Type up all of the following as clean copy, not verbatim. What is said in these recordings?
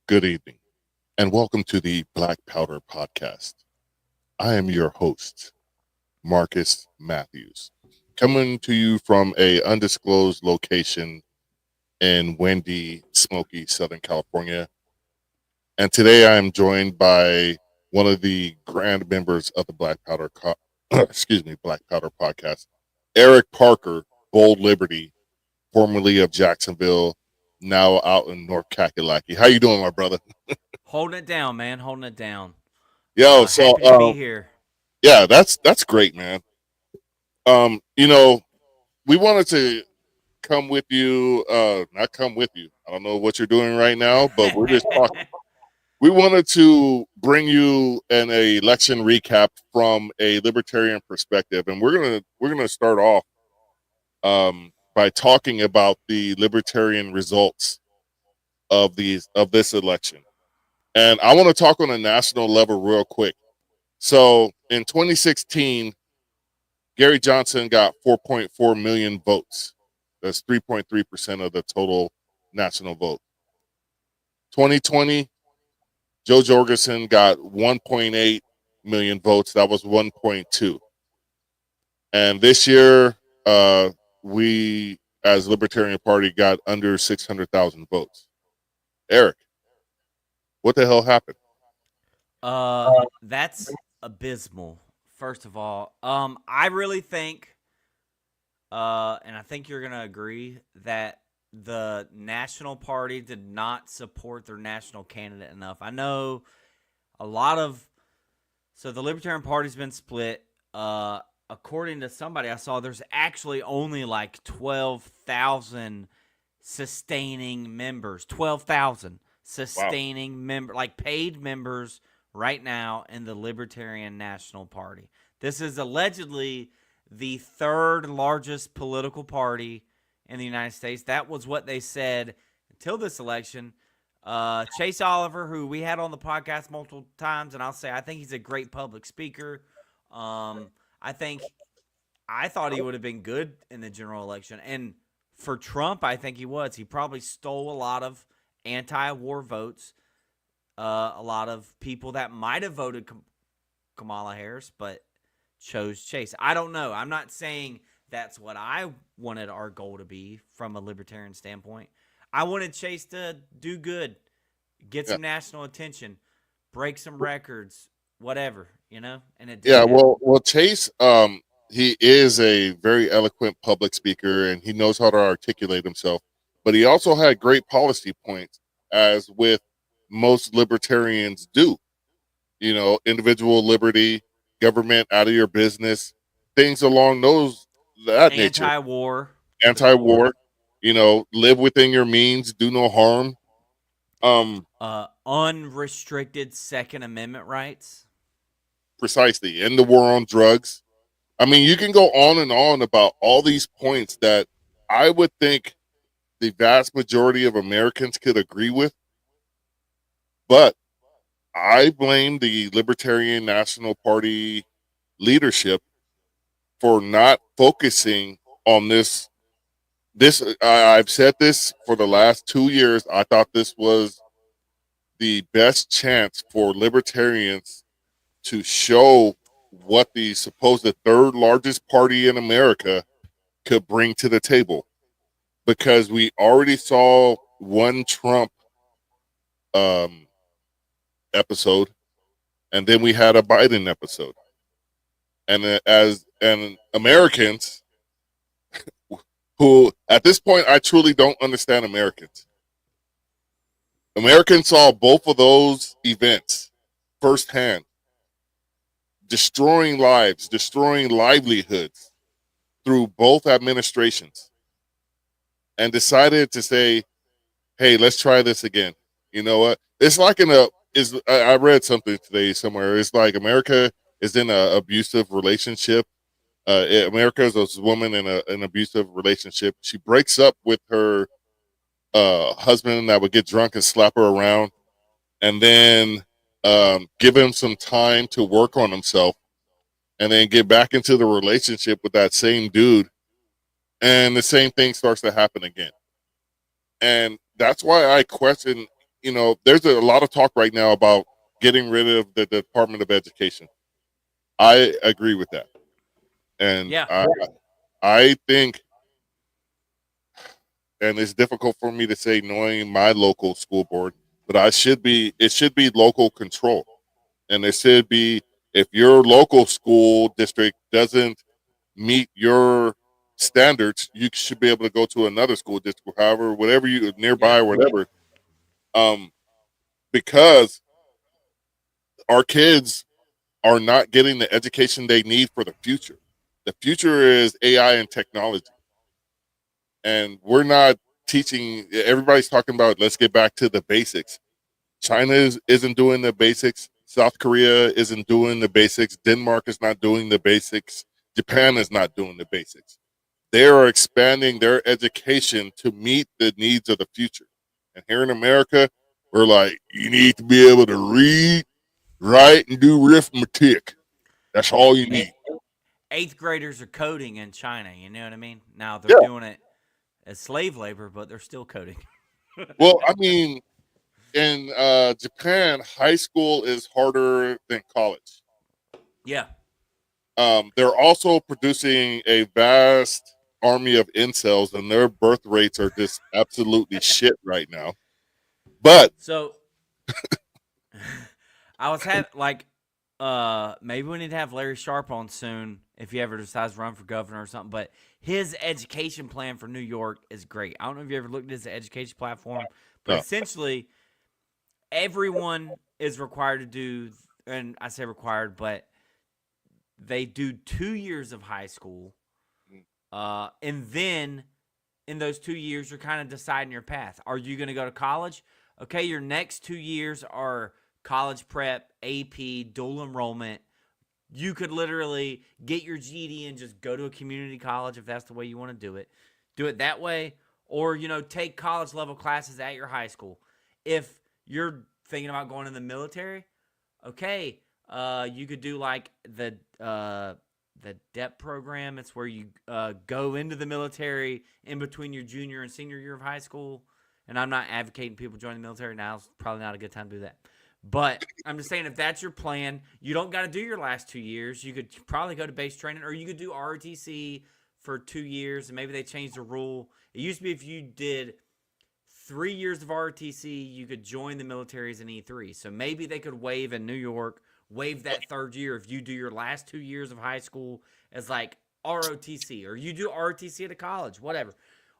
Good evening, and welcome to the Black Powder Podcast. I am your host, Marcus Matthews, coming to you from a undisclosed location in windy, smoky Southern California. And today I am joined by one of the grand members of the Black Powder Podcast, Eric Parker, Bold Liberty, formerly of Jacksonville, now out in North Kakalaki. How you doing, my brother? Holding it down, man. Holding it down. Yo, so Happy to be here. yeah, that's great, man. You know, we wanted to come with you, not come with you. I don't know what you're doing right now, but we're just talking. We wanted to bring you an election recap from a libertarian perspective, and we're gonna start off by talking about the libertarian results of this election. And I want to talk on a national level real quick. So in 2016, Gary Johnson got 4.4 million votes. That's 3.3% of the total national vote. 2020, Joe Jorgensen got 1.8 million votes. That was 1.2. And this year, we, as Libertarian Party, got under 600,000 votes. Eric, what the hell happened? That's abysmal. First of all, I really think, and I think you're gonna agree that the National Party did not support their national candidate enough. I know a lot of so the Libertarian Party's been split. According to somebody I saw, there's actually only like 12,000 sustaining members. 12,000 Wow. sustaining like paid members right now in the Libertarian National Party. This is allegedly the third largest political party in the United States. That was what they said until this election. Chase Oliver, who we had on the podcast multiple times, and I'll say I think he's a great public speaker. I thought he would have been good in the general election, and for Trump, I think he was. He probably stole a lot of anti-war votes. A lot of people that might have voted Kamala Harris, but chose Chase. I don't know. I'm not saying that's what I wanted our goal to be from a libertarian standpoint. I wanted Chase to do good, get Yeah. some national attention, break some records, whatever, and it didn't Yeah, happen. well, Chase, he is a very eloquent public speaker, and he knows how to articulate himself. But he also had great policy points, as with most libertarians do. You know, individual liberty, government out of your business, things along that nature. Anti-war, for sure. Anti-war. You know, live within your means, do no harm. Unrestricted Second Amendment rights. Precisely. End the war on drugs. I mean, you can go on about all these points that I would think the vast majority of Americans could agree with, but I blame the Libertarian National Party leadership for not focusing on this. I've said this for the last 2 years. I thought this was the best chance for libertarians to show what the supposed third largest party in America could bring to the table, because we already saw one Trump um, episode, and then we had a Biden episode, and and Americans who at this point I truly don't understand Americans. Americans saw both of those events firsthand, destroying lives, destroying livelihoods through both administrations, and decided to say, hey, let's try this again. You know what? It's like I read something today somewhere. It's like America is in an abusive relationship. America is this woman in an abusive relationship. She breaks up with her husband that would get drunk and slap her around, and then give him some time to work on himself, and then get back into the relationship with that same dude, and the same thing starts to happen again. And that's why I question, there's a lot of talk right now about getting rid of the Department of Education. I agree with that, and Yeah. I think, and it's difficult for me to say knowing my local school board, but it should be local control, and it should be, if your local school district doesn't meet your standards, you should be able to go to another school district, however, whatever you Yeah. nearby or whatever. Um, because our kids are not getting the education they need for the future. The future is AI and technology, and we're not teaching. Everybody's talking about let's get back to the basics. China isn't doing the basics. South Korea isn't doing the basics. Denmark is not doing the basics. Japan is not doing the basics. They are expanding their education to meet the needs of the future. And here in America, we're like, you need to be able to read, write, and do arithmetic. That's Yeah. all you need. Eighth graders are coding in China. You know what I mean? Now they're Yeah. doing it as slave labor, but they're still coding. Well, I mean, in Japan, high school is harder than college. Yeah. They're also producing a vast army of incels, and their birth rates are just absolutely shit right now. But So I was having like, maybe we need to have Larry Sharp on soon if he ever decides to run for governor or something. But his education plan for New York is great. I don't know if you ever looked at his education platform, but no, essentially everyone is required to do, and I say required, but they do 2 years of high school, and then in those 2 years you're kind of deciding your path. Are you going to go to college? Okay, your next 2 years are college prep, AP, dual enrollment. You could literally get your GED and just go to a community college if that's the way you want to do it. Do it that way, or take college level classes at your high school. If you're thinking about going in the military, okay, you could do like the DEP program. It's where you go into the military in between your junior and senior year of high school. And I'm not advocating people join the military now. It's probably not a good time to do that. But I'm just saying, if that's your plan, you don't got to do your last 2 years. You could probably go to base training, or you could do ROTC for 2 years, and maybe they changed the rule. It used to be if you did 3 years of ROTC, you could join the military as an E3. So maybe they could waive in New York, waive that third year if you do your last 2 years of high school as like ROTC, or you do ROTC at a college, whatever,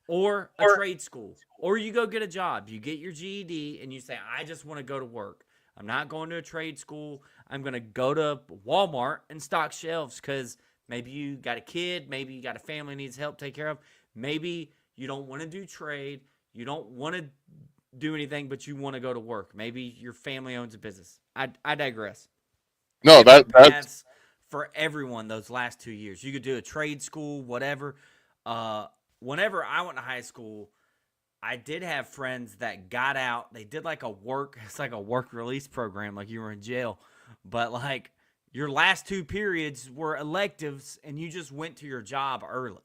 or a trade school, or you go get a job. You get your GED and you say, I just want to go to work. I'm not going to a trade school. I'm going to go to Walmart and stock shelves because maybe you got a kid, maybe you got a family needs help take care of. Maybe you don't want to do trade. You don't want to do anything, but you want to go to work. Maybe your family owns a business. I digress. no, Different that's paths for everyone those last 2 years. You could do a trade school, whatever. Whenever I went to high school, I did have friends that got out. They did like it's like a work release program, like you were in jail. But like your last 2 periods were electives and you just went to your job early.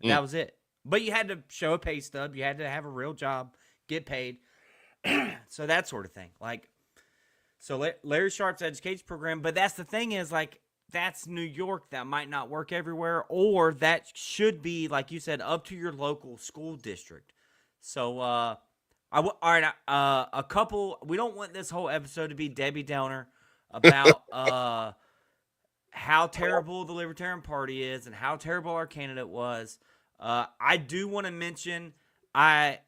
mm, That was it. But you had to show a pay stub. You had to have a real job, get paid. So that sort of thing. Like, so Larry Sharp's education program. But that's the thing is, like, that's New York. That might not work everywhere. Or that should be, like you said, up to your local school district. So, all right, a couple. We don't want this whole episode to be Debbie Downer about how terrible the Libertarian Party is and how terrible our candidate was. I do want to mention, I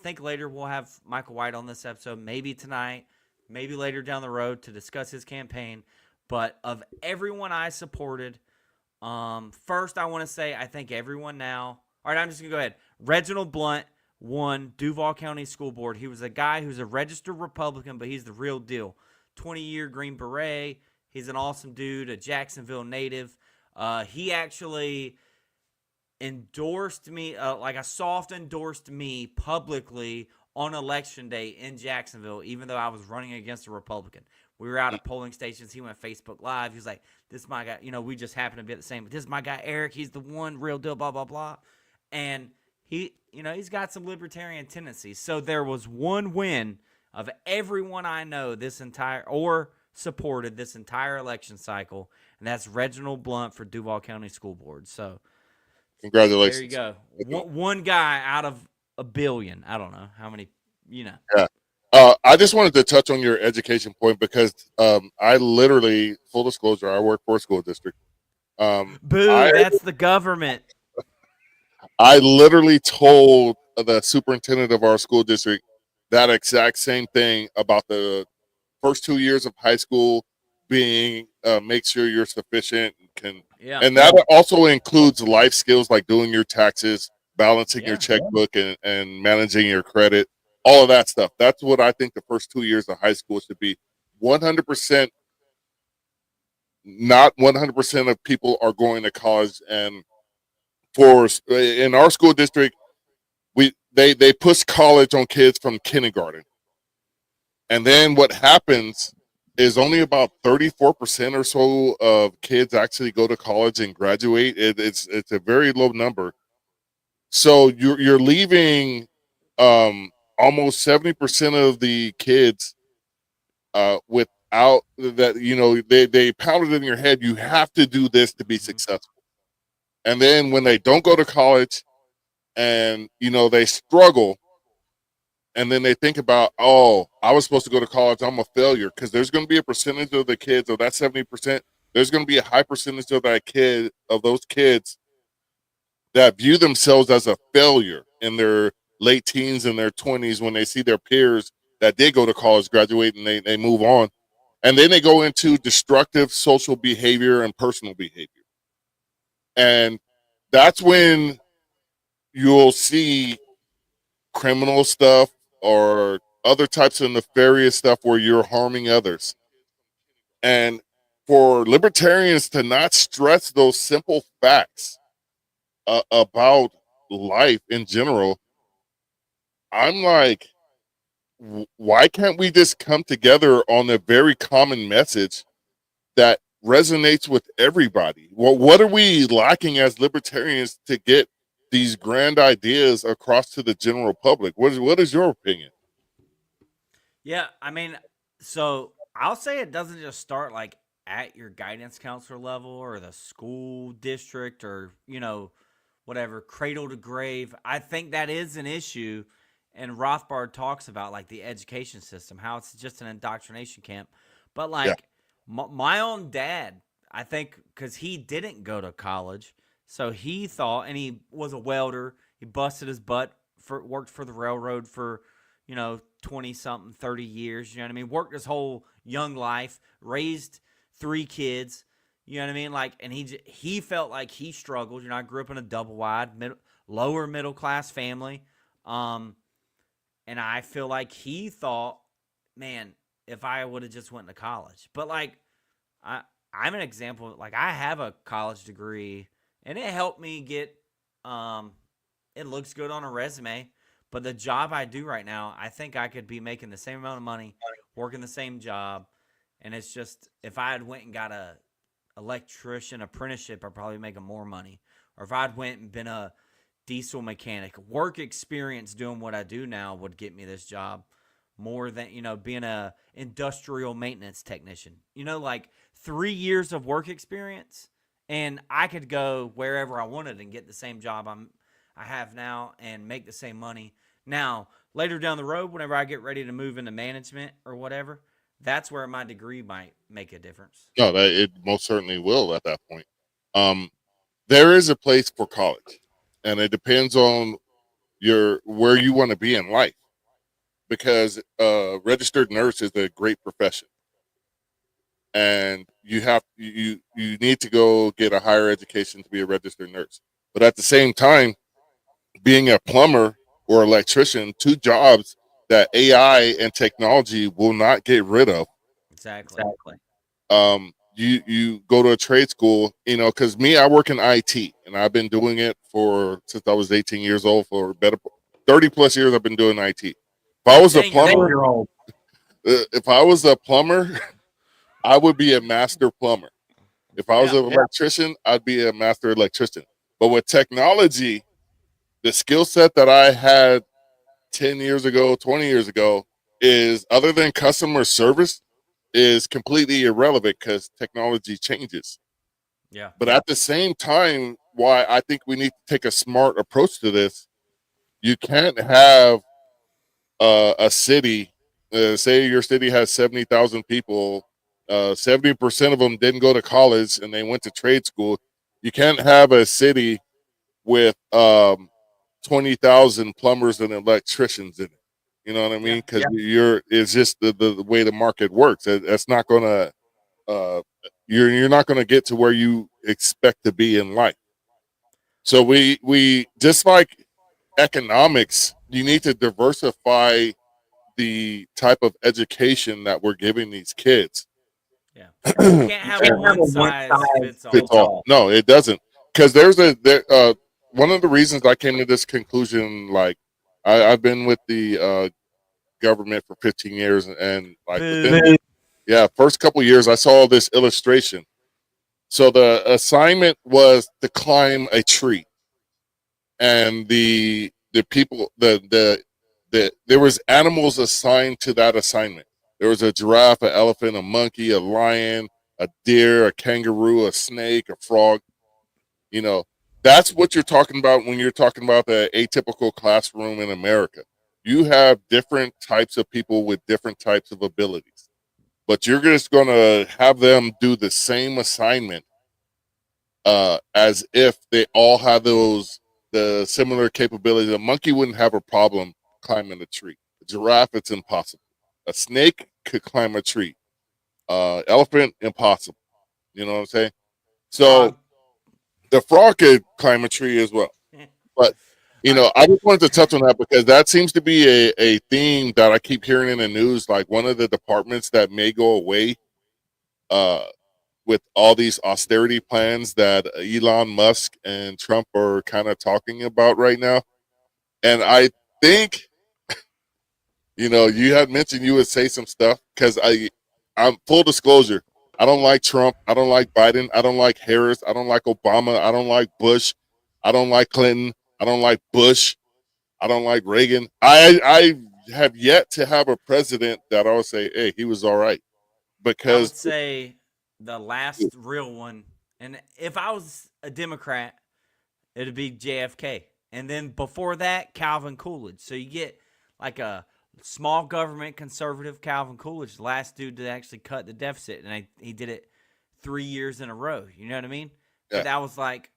think later we'll have Michael White on this episode, maybe tonight, maybe later down the road to discuss his campaign. But of everyone I supported, first I want to say I think everyone now. All right, I'm just gonna go ahead. Reginald Blunt won Duval County School Board. He was a guy who's a registered Republican, but he's the real deal. 20-year Green Beret. He's an awesome dude, a Jacksonville native. He actually endorsed me, like a soft endorsed me publicly on election day in Jacksonville, even though I was running against a Republican. We were out at polling stations. He went Facebook Live. He was like, this is my guy. We just happened to be at the same, but this is my guy, Eric. He's the one, real deal, blah, blah, blah. And he's got some libertarian tendencies. So there was one win of everyone I know this entire or supported this entire election cycle, and that's Reginald Blunt for Duval County School Board. So there you Congratulations. go. One guy out of a billion. I don't know how many. You know. Yeah. I just wanted to touch on your education point because I literally, full disclosure, I work for a school district. Boo! I That's the government. I literally told the superintendent of our school district that exact same thing about the first 2 years of high school being make sure you're sufficient Yeah. and that also includes life skills like doing your taxes, balancing your Yeah. checkbook, and managing your credit, all of that stuff. That's what I think the first 2 years of high school should be. 100%, not 100% of people are going to college, and for in our school district, they push college on kids from kindergarten. And then what happens is only about 34% or so of kids actually go to college and graduate. It's a very low number. So you're leaving almost 70% of the kids without that. They pounded in your head, you have to do this to be successful. And then when they don't go to college and they struggle, and then they think about, oh, I was supposed to go to college, I'm a failure, because there's going to be a percentage of the kids of that 70%. There's going to be a high percentage of those kids that view themselves as a failure in their late teens and their 20s when they see their peers that did go to college graduate, and they move on, and then they go into destructive social behavior and personal behavior. And that's when you'll see criminal stuff or other types of nefarious stuff where you're harming others. And for libertarians to not stress those simple facts about life in general, I'm like, why can't we just come together on a very common message that resonates with everybody? Well, what are we lacking as libertarians to get these grand ideas across to the general public? What is your opinion? Yeah, I mean, so I'll say it doesn't just start like at your guidance counselor level or the school district or, whatever, cradle to grave. I think that is an issue. And Rothbard talks about like the education system, how it's just an indoctrination camp. But Yeah. like my own dad, I think because he didn't go to college. So he thought, and he was a welder, he busted his butt, worked for the railroad for 20 something, 30 years. You know what I mean? Worked his whole young life, raised 3 kids. You know what I mean? Like, and he felt like he struggled. I grew up in a double wide, lower middle class family. And I feel like he thought, man, if I would have just went to college. But like, I'm an example. Like, I have a college degree, and it helped me get. It looks good on a resume. But the job I do right now, I think I could be making the same amount of money, working the same job. And it's just, if I had went and got a electrician apprenticeship, I'd probably making more money. Or if I'd went and been a diesel mechanic, work experience doing what I do now would get me this job more than, being a industrial maintenance technician. Like 3 years of work experience, and I could go wherever I wanted and get the same job I have now and make the same money. Now, later down the road, whenever I get ready to move into management or whatever, that's where my degree might make a difference. No, that it most certainly will at that point. Um, there is a place for college, and it depends on where you want to be in life. Because registered nurse is a great profession, and you need to go get a higher education to be a registered nurse. But at the same time, being a plumber or electrician, 2 jobs that AI and technology will not get rid of. Exactly. You go to a trade school, because me, I work in IT, and I've been doing it since I was 18 years old. For better 30 plus years, I've been doing IT. Dang, you're old. If I was a plumber, I would be a master plumber. If I was Yeah. an electrician, I'd be a master electrician. But with technology, the skill set that I had 10 years ago, 20 years ago is, other than customer service, is completely irrelevant because technology changes. Yeah. But at the same time, why I think we need to take a smart approach to this, you can't have a city, say your city has 70,000 people, 70% of them didn't go to college and they went to trade school. You can't have a city with 20,000 plumbers and electricians in it. You know what I Yeah. mean? Because it's just the way the market works. That's not going to, you're not going to get to where you expect to be in life. So we just like economics, you need to diversify the type of education that we're giving these kids. Yeah. You And can't have a one size fits fits all. all. No, it doesn't. Because one of the reasons I came to this conclusion, like I've been with the government for 15 years, and like within Boo. first couple years, I saw this illustration. So the assignment was to climb a tree, and the people there was animals assigned to that assignment. There was a giraffe, an elephant, a monkey, a lion, a deer, a kangaroo, a snake, a frog. You know, that's what you're talking about when you're talking about the atypical classroom in America. You have different types of people with different types of abilities, but you're just going to have them do the same assignment as if they all have the similar capabilities. A monkey wouldn't have a problem climbing a tree. A giraffe, it's impossible. A snake could climb a tree. Elephant, impossible. You know what I'm saying? So Frog. the frog could climb a tree as well. But All right. I just wanted to touch on that because that seems to be a theme that I keep hearing in the news. Like one of the departments that may go away uh, with all these austerity plans that Elon Musk and Trump are kind of talking about right now. And I think, you had mentioned you would say some stuff because I'm full disclosure. I don't like Trump. I don't like Biden. I don't like Harris. I don't like Obama. I don't like Bush. I don't like Clinton. I don't like Bush. I don't like Reagan. I have yet to have a president that I would say, hey, he was all right. I would Because say the last real one, and if I was a Democrat, it'd be JFK. And then before that, Calvin Coolidge. So you get like a small government conservative Calvin Coolidge, the last dude to actually cut the deficit. And he did it 3 years in a row. You know what I mean? yeah, But that was like,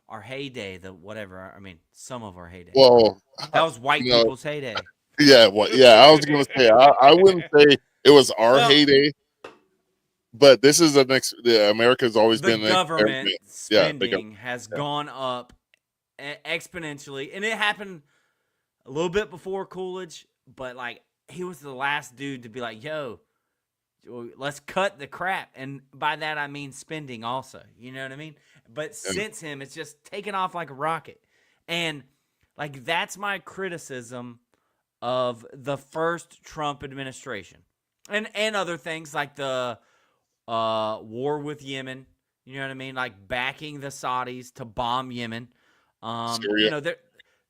our heyday, the whatever. I mean, some of our heyday. well, That was white you know, people's heyday. yeah, I was gonna say I wouldn't say it was our Well, heyday, but this is the America's always the been an government experiment. Yeah, spending has yeah, gone up exponentially, and it happened a little bit before Coolidge, but like he was the last dude to be like, "Yo, let's cut the crap," and by that I mean spending also. You know what I mean? But and since him, it's just taken off like a rocket, and like that's my criticism of the first Trump administration, and other things like the war with Yemen. You know what I mean? Like backing the Saudis to bomb Yemen. Syria. There,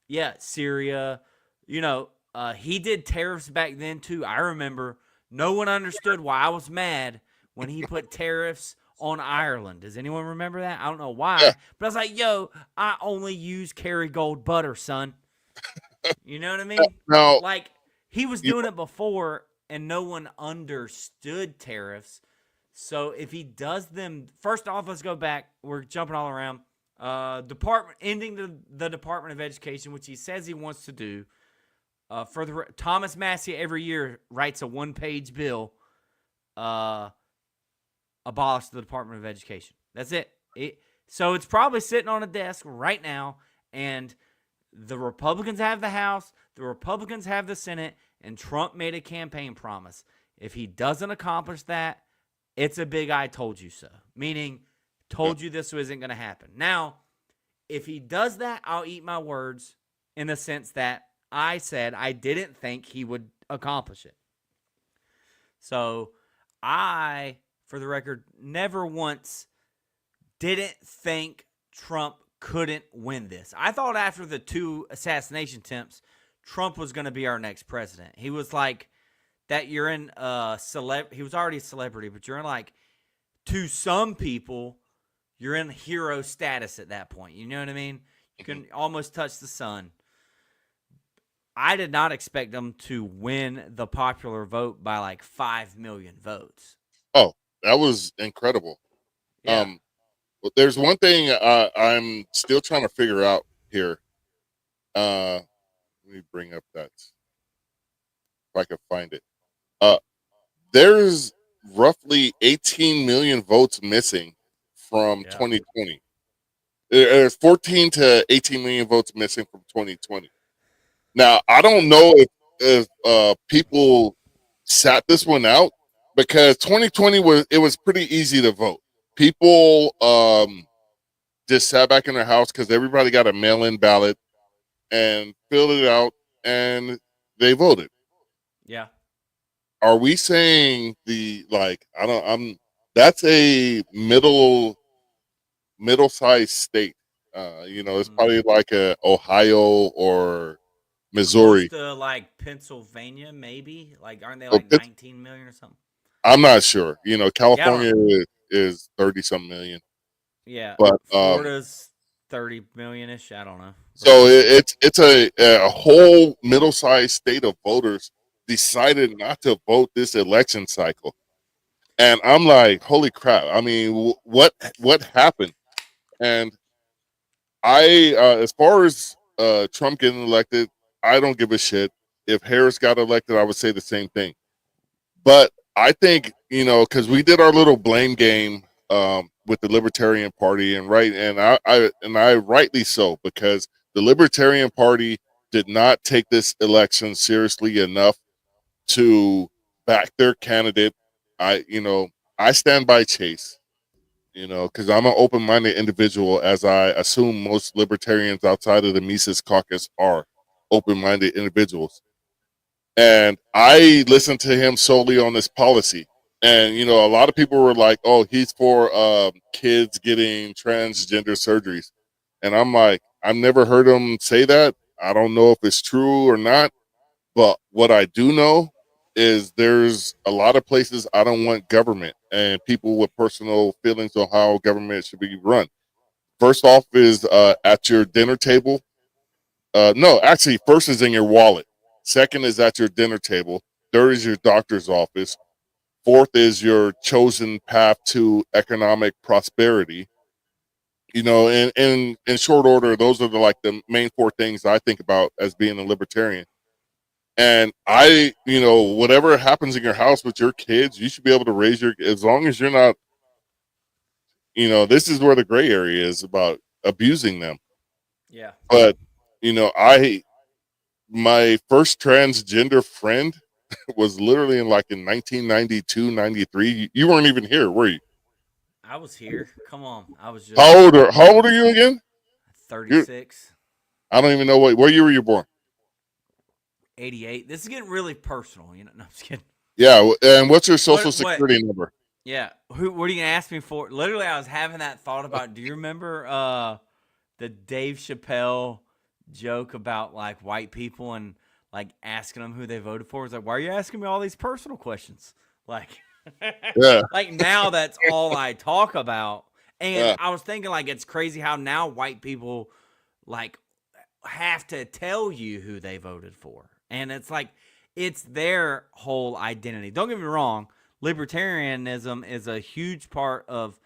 yeah, Syria. He did tariffs back then too. I remember no one understood why I was mad when he put tariffs on Ireland. Does anyone remember that? I don't know Yeah. why, but I was like, "Yo, I only use Kerrygold butter, son." You know what I mean? Now, Like he was you, doing it before, and no one understood tariffs. So if he does them, first off, let's go back. We're jumping all around. Ending the Department of Education, which he says he wants to do. Thomas Massey every year writes a 1-page bill, abolish the Department of Education. That's it. So it's probably sitting on a desk right now, and the Republicans have the House, the Republicans have the Senate, and Trump made a campaign promise. If he doesn't accomplish that, it's a big I told you so. Meaning, told you this isn't going to happen. Now, if he does that, I'll eat my words in the sense that I said I didn't think he would accomplish it. So, I, for the record, never once didn't think Trump couldn't win this. I thought after the 2 assassination attempts, Trump was going to be our next president. He was like that. You're in he was already a celebrity, but you're in like, to some people, you're in hero status at that point. You know what I mean? You can almost touch the sun. I did not expect them to win the popular vote by like 5 million votes. Oh, that was incredible. Yeah. But there's one thing I'm still trying to figure out here. Let me bring up that if I can find it. Uh, there's roughly 18 million votes missing from Yeah. 2020. There's 14 to 18 million votes missing from 2020. Now, I don't know if people sat this one out, because 2020 was pretty easy to vote. People just sat back in their house because everybody got a mail-in ballot and filled it out, and they voted. Yeah. Are we saying that's a middle-sized state? It's probably like a Ohio or Close Missouri. to like Pennsylvania, maybe. Like, aren't they Oh, like 19 million or something? I'm not sure. Yeah, I don't California know. is 30 some million, Yeah. but Florida's 30 million ish. I don't know. so it's a whole middle-sized state of voters decided not to vote this election cycle, and I'm like, holy crap! I mean, what happened? And as far as Trump getting elected, I don't give a shit. If Harris got elected, I would say the same thing. But I think, because we did our little blame game with the Libertarian Party, and I rightly so, because the Libertarian Party did not take this election seriously enough to back their candidate. I stand by Chase. Because I'm an open-minded individual, as I assume most libertarians outside of the Mises Caucus are open-minded individuals. And I listened to him solely on this policy. And a lot of people were like, "Oh, he's for kids getting transgender surgeries," and I'm like, I've never heard him say that. I don't know if it's true or not, but what I do know is there's a lot of places I don't want government and people with personal feelings on how government should be run. First off is at your dinner table. No, actually, first is in your wallet. Second is at your dinner table. Third is your doctor's office. Fourth is your chosen path to economic prosperity. In short order, those are the main 4 things I think about as being a libertarian. And whatever happens in your house with your kids, you should be able to raise as long as you're not, this is where the gray area is about abusing them. Yeah. But, my first transgender friend was literally in 1992, 93. You weren't even here, were you? I was here. Come on. I was just How old are you again? 36. I don't even know what year were you born? 88. This is getting really personal. No, I'm just kidding. Yeah, and what's your social What? security number? Yeah. What are you gonna ask me for? Literally, I was having that thought about. Do you remember the Dave Chappelle joke about like white people and like asking them who they voted for? It's like, why are you asking me all these personal questions? Like, Yeah, like now that's all I talk about. And yeah, I was thinking like it's crazy how now white people like have to tell you who they voted for. And it's like it's their whole identity. Don't get me wrong, libertarianism is a huge part of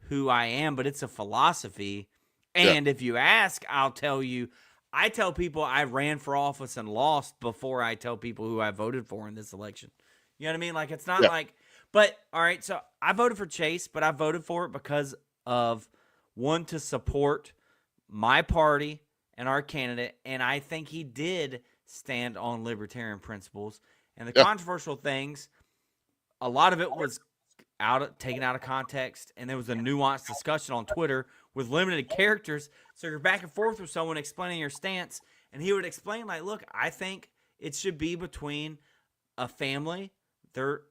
who I am, but it's a philosophy. yeah, And if you ask, I'll tell you. I tell people I ran for office and lost before I tell people who I voted for in this election. You know what I mean? Like, it's not yeah, like, but all right, so I voted for Chase, but I voted for it because of one, to support my party and our candidate. And I think he did stand on libertarian principles. And the yeah, controversial things, a lot of it was taken out of context, and there was a nuanced discussion on Twitter with limited characters. So you're back and forth with someone explaining your stance, and he would explain like, "Look, I think it should be between a family, their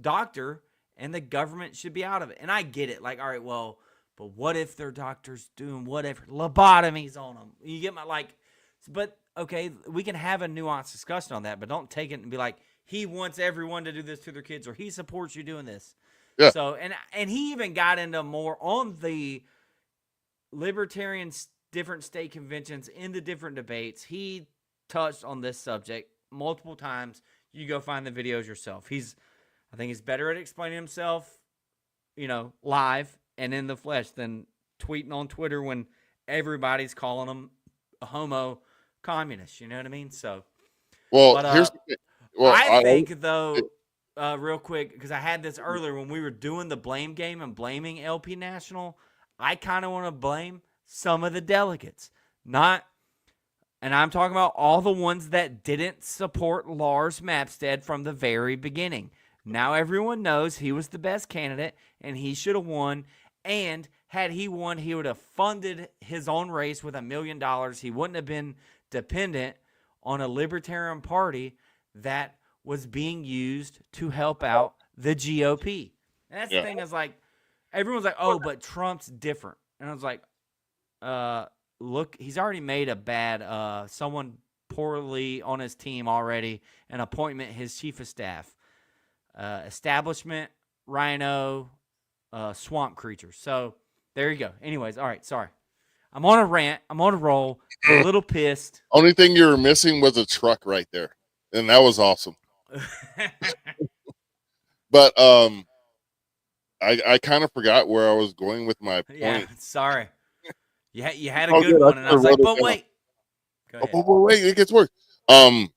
doctor, and the government should be out of it." And I get it. Like, all right, well, but what if their doctor's doing whatever lobotomies on them? You get my like, but okay, we can have a nuanced discussion on that, but don't take it and be like he wants everyone to do this to their kids or he supports you doing this. Yeah. So and he even got into more on the libertarian different state conventions in the different debates. He touched on this subject multiple times. You go find the videos yourself. I think he's better at explaining himself, live and in the flesh than tweeting on Twitter when everybody's calling him a homo communist. You know what I mean? So, Well, but here's the thing. Well, I think though, real quick, because I had this earlier when we were doing the blame game and blaming LP National. I kind of want to blame some of the delegates, not. And I'm talking about all the ones that didn't support Lars Mapstead from the very beginning. Now everyone knows he was the best candidate and he should have won. And had he won, he would have funded his own race with $1 million. He wouldn't have been dependent on a Libertarian Party that was being used to help out the GOP. And that's the thing is like, everyone's like, oh, but Trump's different. And I was like, look, he's already made a bad, someone poorly on his team already, an appointment, his chief of staff. Establishment, rhino, swamp creature. So there you go. Anyways, all right, sorry. I'm on a rant. I'm on a roll. I'm a little pissed. Only thing you were missing was a truck right there, and that was awesome. But I kind of forgot where I was going with my point. Yeah, sorry. You had a good one, and I was like, but wait. Go ahead. But wait, it gets worse. I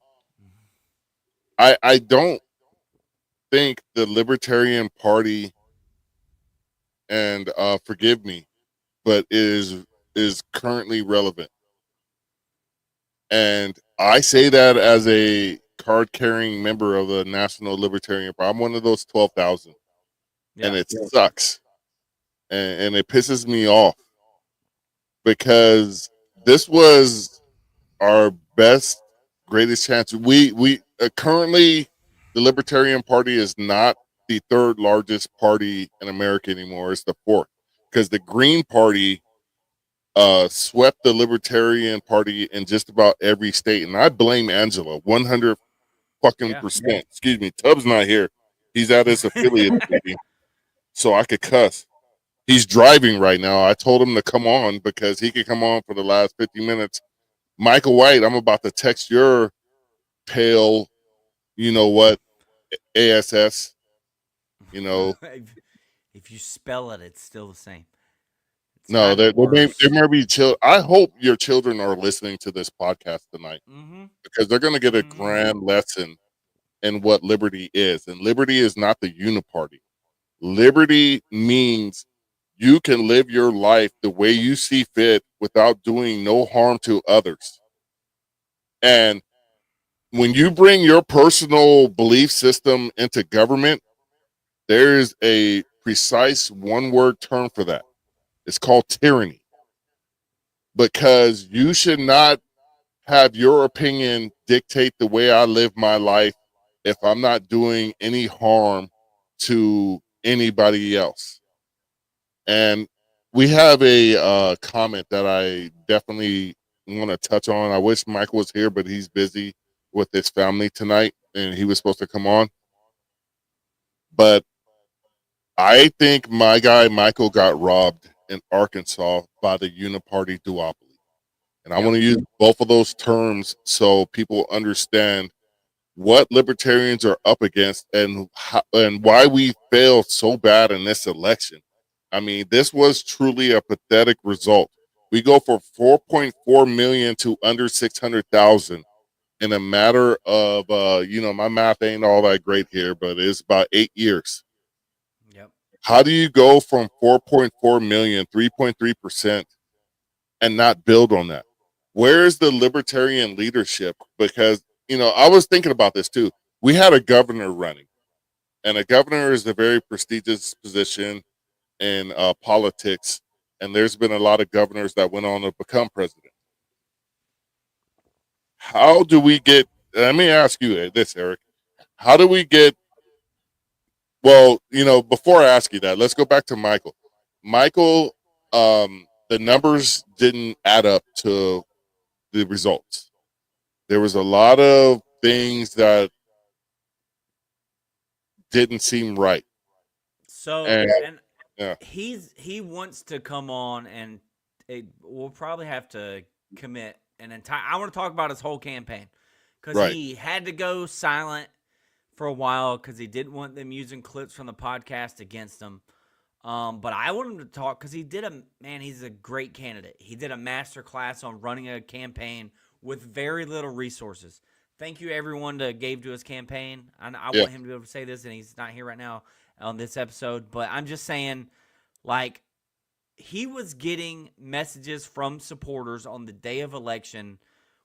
don't think the Libertarian Party, and forgive me, but is currently relevant. And I say that as a card-carrying member of the National Libertarian Party. I'm one of those 12,000, and it sucks, and it pisses me off because this was our best, greatest chance. We currently, the Libertarian Party is not the third largest party in America anymore. It's the fourth, because the Green Party swept the Libertarian Party in just about every state, and I blame Angela 100 fucking percent. Excuse me, Tubbs not here. He's at his affiliate meeting, so I could cuss. He's driving right now. I told him to come on because he could come on for the last 50 minutes. Michael White, I'm about to text your pale, you know what, ASS, you know. If you spell it, it's still the same. No, there may be chill. I hope your children are listening to this podcast tonight, because they're going to get a grand lesson in what liberty is. And liberty is not the uniparty. Liberty means you can live your life the way you see fit without doing no harm to others. And when you bring your personal belief system into government, there is a precise one-word term for that. It's called tyranny. Because you should not have your opinion dictate the way I live my life if I'm not doing any harm to anybody else. And we have a comment that I definitely want to touch on. I wish Michael was here, but he's busy with his family tonight, and he was supposed to come on. But I think my guy Michael got robbed in Arkansas by the uniparty duopoly. And I want to use both of those terms so people understand what libertarians are up against and why we failed so bad in this election. I mean, this was truly a pathetic result. We go from 4.4 million to under 600,000 in a matter of, my math ain't all that great here, but it's about 8 years. Yep. How do you go from 4.4 million, 3.3%, and not build on that? Where is the libertarian leadership? Because, I was thinking about this too. We had a governor running, and a governor is a very prestigious position in politics. And there's been a lot of governors that went on to become president. How do we get, let me ask you this, Eric. How do we get, well, before I ask you that, let's go back to Michael. Michael the numbers didn't add up to the results. There was a lot of things that didn't seem right. So, And and yeah, he wants to come on, and we'll probably have to commit an entire. I want to talk about his whole campaign because right. he had to go silent for a while because he didn't want them using clips from the podcast against him. But I want him to talk because he's a great candidate. He did a master class on running a campaign with very little resources. Thank you, everyone that gave to his campaign. I Yeah, want him to be able to say this, and he's not here right now on this episode. But I'm just saying, like, he was getting messages from supporters on the day of election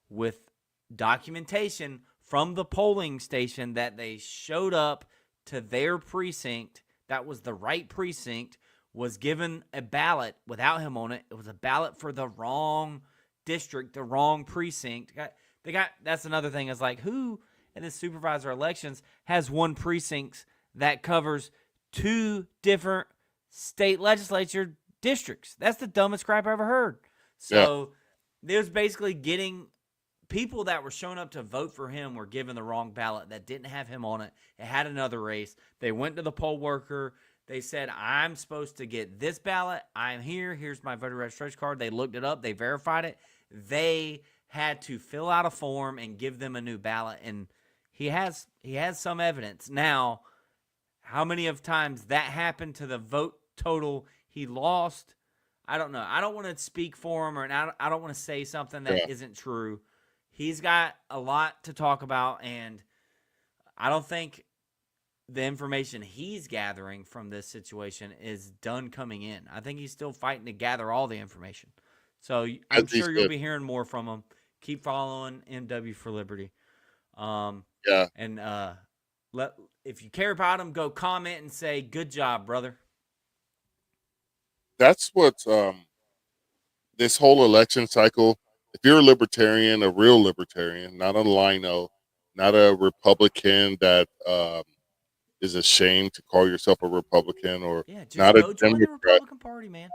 with documentation from the polling station that they showed up to their precinct that was the right precinct, was given a ballot without him on it. It was a ballot for the wrong district, the wrong precinct. That's another thing, is like, who in the supervisor elections has one precinct that covers two different state legislature districts? That's the dumbest crap I ever heard. yeah, So there's basically getting people that were showing up to vote for him were given the wrong ballot that didn't have him on it. It had another race. They went to the poll worker. They said, I'm supposed to get this ballot. I'm here. Here's my voter registration card. They looked it up. They verified it. They had to fill out a form and give them a new ballot. And he has some evidence. Now, how many of times that happened to the vote total he lost, I don't know. I don't want to speak for him, or I don't want to say something that yeah. isn't true. He's got a lot to talk about, and I don't think the information he's gathering from this situation is done coming in. I think he's still fighting to gather all the information. So As I'm he sure you'll should. be hearing more from him. Keep following MW for Liberty. Um, Yeah, and if you care about him, go comment and say, good job, brother. that's what this whole election cycle. If you're a libertarian, a real libertarian, not a lino, not a Republican that is ashamed to call yourself a Republican, or Yeah, just not a go join the Democrat. Republican Party, man.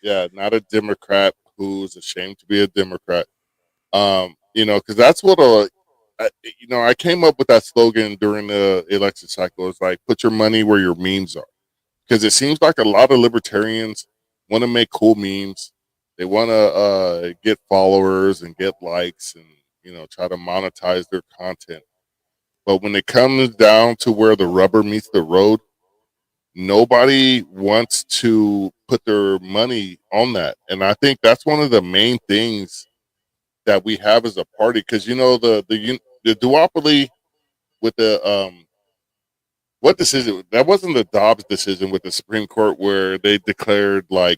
Yeah, not a Democrat who's ashamed to be a Democrat. Because that's what I came up with that slogan during the election cycle. It's like, put your money where your memes are, because it seems like a lot of libertarians want to make cool memes. They want to get followers and get likes, and try to monetize their content. But when it comes down to where the rubber meets the road, nobody wants to put their money on that. And I think that's one of the main things that we have as a party, because the duopoly with the what decision, that wasn't the Dobbs decision with the Supreme Court, where they declared like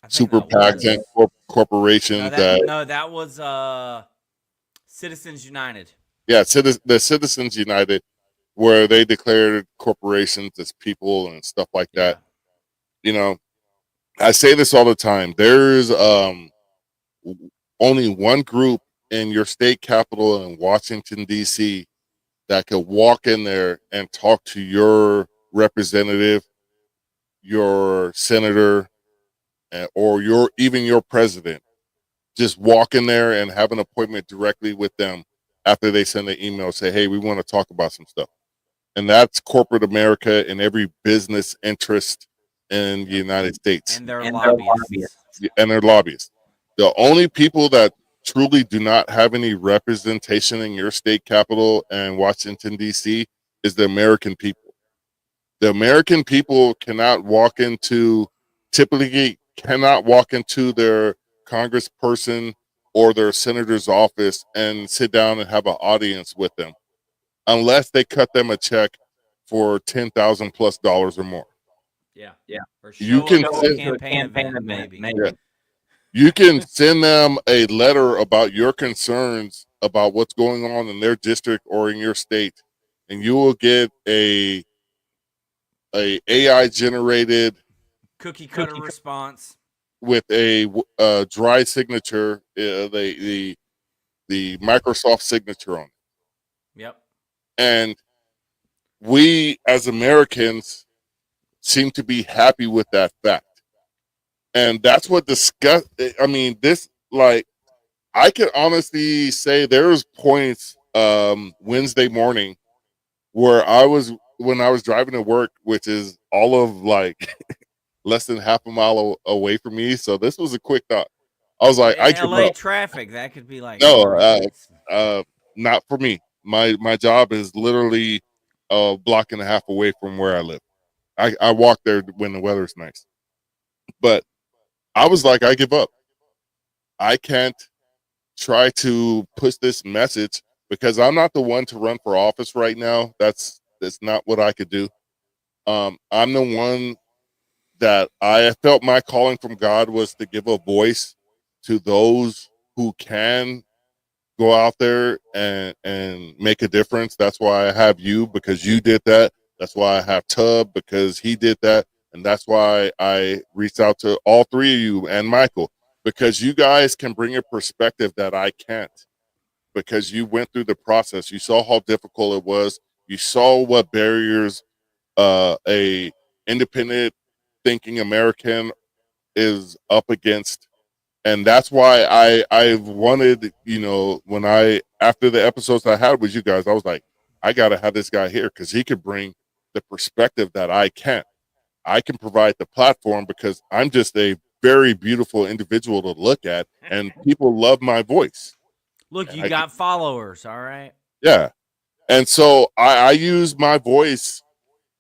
I think super that PACs and was corporations that, that was Citizens United. yeah, the Citizens United, where they declared corporations as people and stuff like that. Yeah. You know, I say this all the time. There's only one group in your state capital in Washington D.C. that could walk in there and talk to your representative, your senator, or your president. Just walk in there and have an appointment directly with them after they send an email, say, hey, we want to talk about some stuff. And that's corporate America and every business interest in the Yep. United States, And their lobbyists. and their lobbyists. The only people that truly do not have any representation in your state capital and Washington, D.C. is the American people. The American people typically cannot walk into their congressperson or their senator's office and sit down and have an audience with them unless they cut them a check for $10,000+ or more. Yeah. Yeah. Or You show can up to a send, campaign event, maybe. yeah, you can send them a letter about your concerns about what's going on in their district or in your state, and you will get a AI generated Cookie cutter response. with a dry signature, the Microsoft signature on it. Yep. And we as Americans seem to be happy with that fact. And that's what disgust. I mean, this like I can honestly say there's points Wednesday morning where when I was driving to work, which is all of like less than half a mile away from me. So this was a quick thought. I was But like, in I give LA up. traffic, that could be like No, 30 minutes. not for me. My job is literally a block and a half away from where I live. I walk there when the weather's nice. But I was like, I give up. I can't try to push this message because I'm not the one to run for office right now. That's not what I could do. I'm the one that I felt my calling from God was to give a voice to those who can go out there and make a difference. That's why I have you, because you did that. That's why I have Tub, because he did that. And that's why I reached out to all three of you and Michael, because you guys can bring a perspective that I can't, because you went through the process. You saw how difficult it was. You saw what barriers a independent thinking American is up against. And that's why I wanted, when I after the episodes I had with you guys, I was like, I gotta have this guy here because he could bring the perspective that I can't. I can provide the platform because I'm just a very beautiful individual to look at, and people love my voice. Look, And you I can, got followers, all right? yeah. And so I use my voice,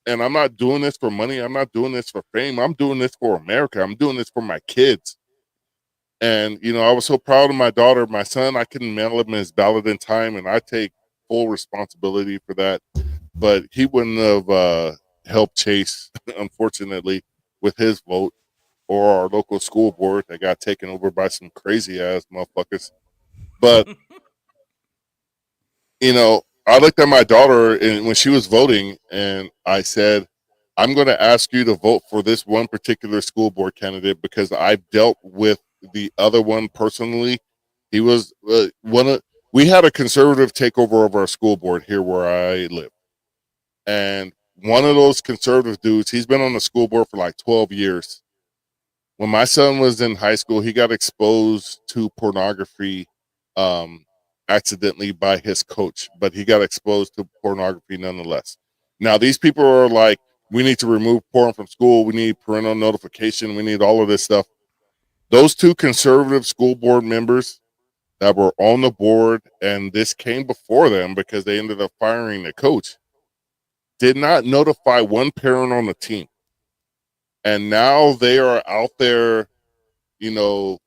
and I'm not doing this for money. I'm not doing this for fame. I'm doing this for America. I'm doing this for my kids. And I was so proud of my daughter, my son. I couldn't mail him his ballot in time, and I take full responsibility for that. But he wouldn't have helped Chase, unfortunately, with his vote, or our local school board that got taken over by some crazy ass motherfuckers. But I looked at my daughter and when she was voting, and I said, I'm going to ask you to vote for this one particular school board candidate because I've dealt with the other one personally. He was we had a conservative takeover of our school board here where I live. And one of those conservative dudes, he's been on the school board for like 12 years. When my son was in high school, he got exposed to pornography um, accidentally by his coach, but he got exposed to pornography nonetheless. Now, these people are like, we need to remove porn from school. We need parental notification. We need all of this stuff. Those two conservative school board members that were on the board, and this came before them because they ended up firing the coach, did not notify one parent on the team. And now they are out there, you know,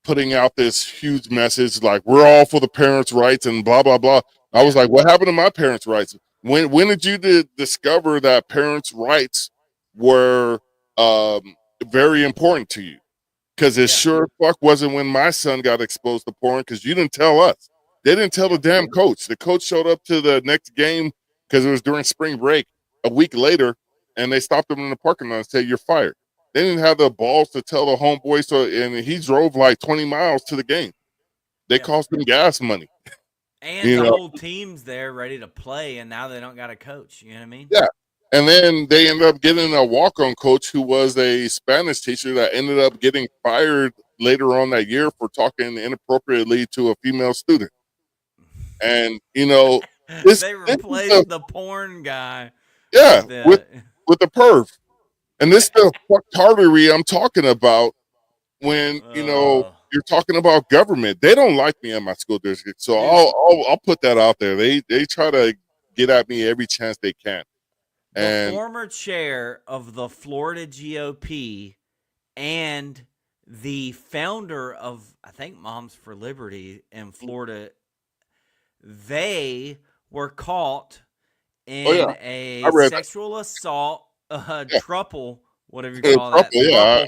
putting out this huge message like we're all for the parents' rights and blah blah blah. I was like, what happened to my parents' rights? When did you discover that parents' rights were very important to you? Because it Yeah. sure fuck wasn't when my son got exposed to porn. Because you didn't tell us. They didn't tell the Yep. damn coach. The coach showed up to the next game because it was during spring break a week later, and they stopped him in the parking lot and said, "You're fired." They didn't have the balls to tell the homeboy, and he drove like 20 miles to the game. They Yep. cost him gas money. And You the know, whole team's there ready to play, and now they don't got a coach. You know what I mean? yeah. And then they ended up getting a walk-on coach who was a Spanish teacher that ended up getting fired later on that year for talking inappropriately to a female student. And They this is the replaced the porn guy yeah with with the. with the perv, and this the fucktardery I'm talking about when Uh, you're talking about government. They don't like me in my school district, so Dude, I'll put that out there. They try to get at me every chance they can, the and former chair of the Florida GOP and the founder of, I think, Moms for Liberty in Florida, they were caught oh yeah, in I a read that. sexual assault, Yeah, truple, whatever you call trouble. that, Yeah,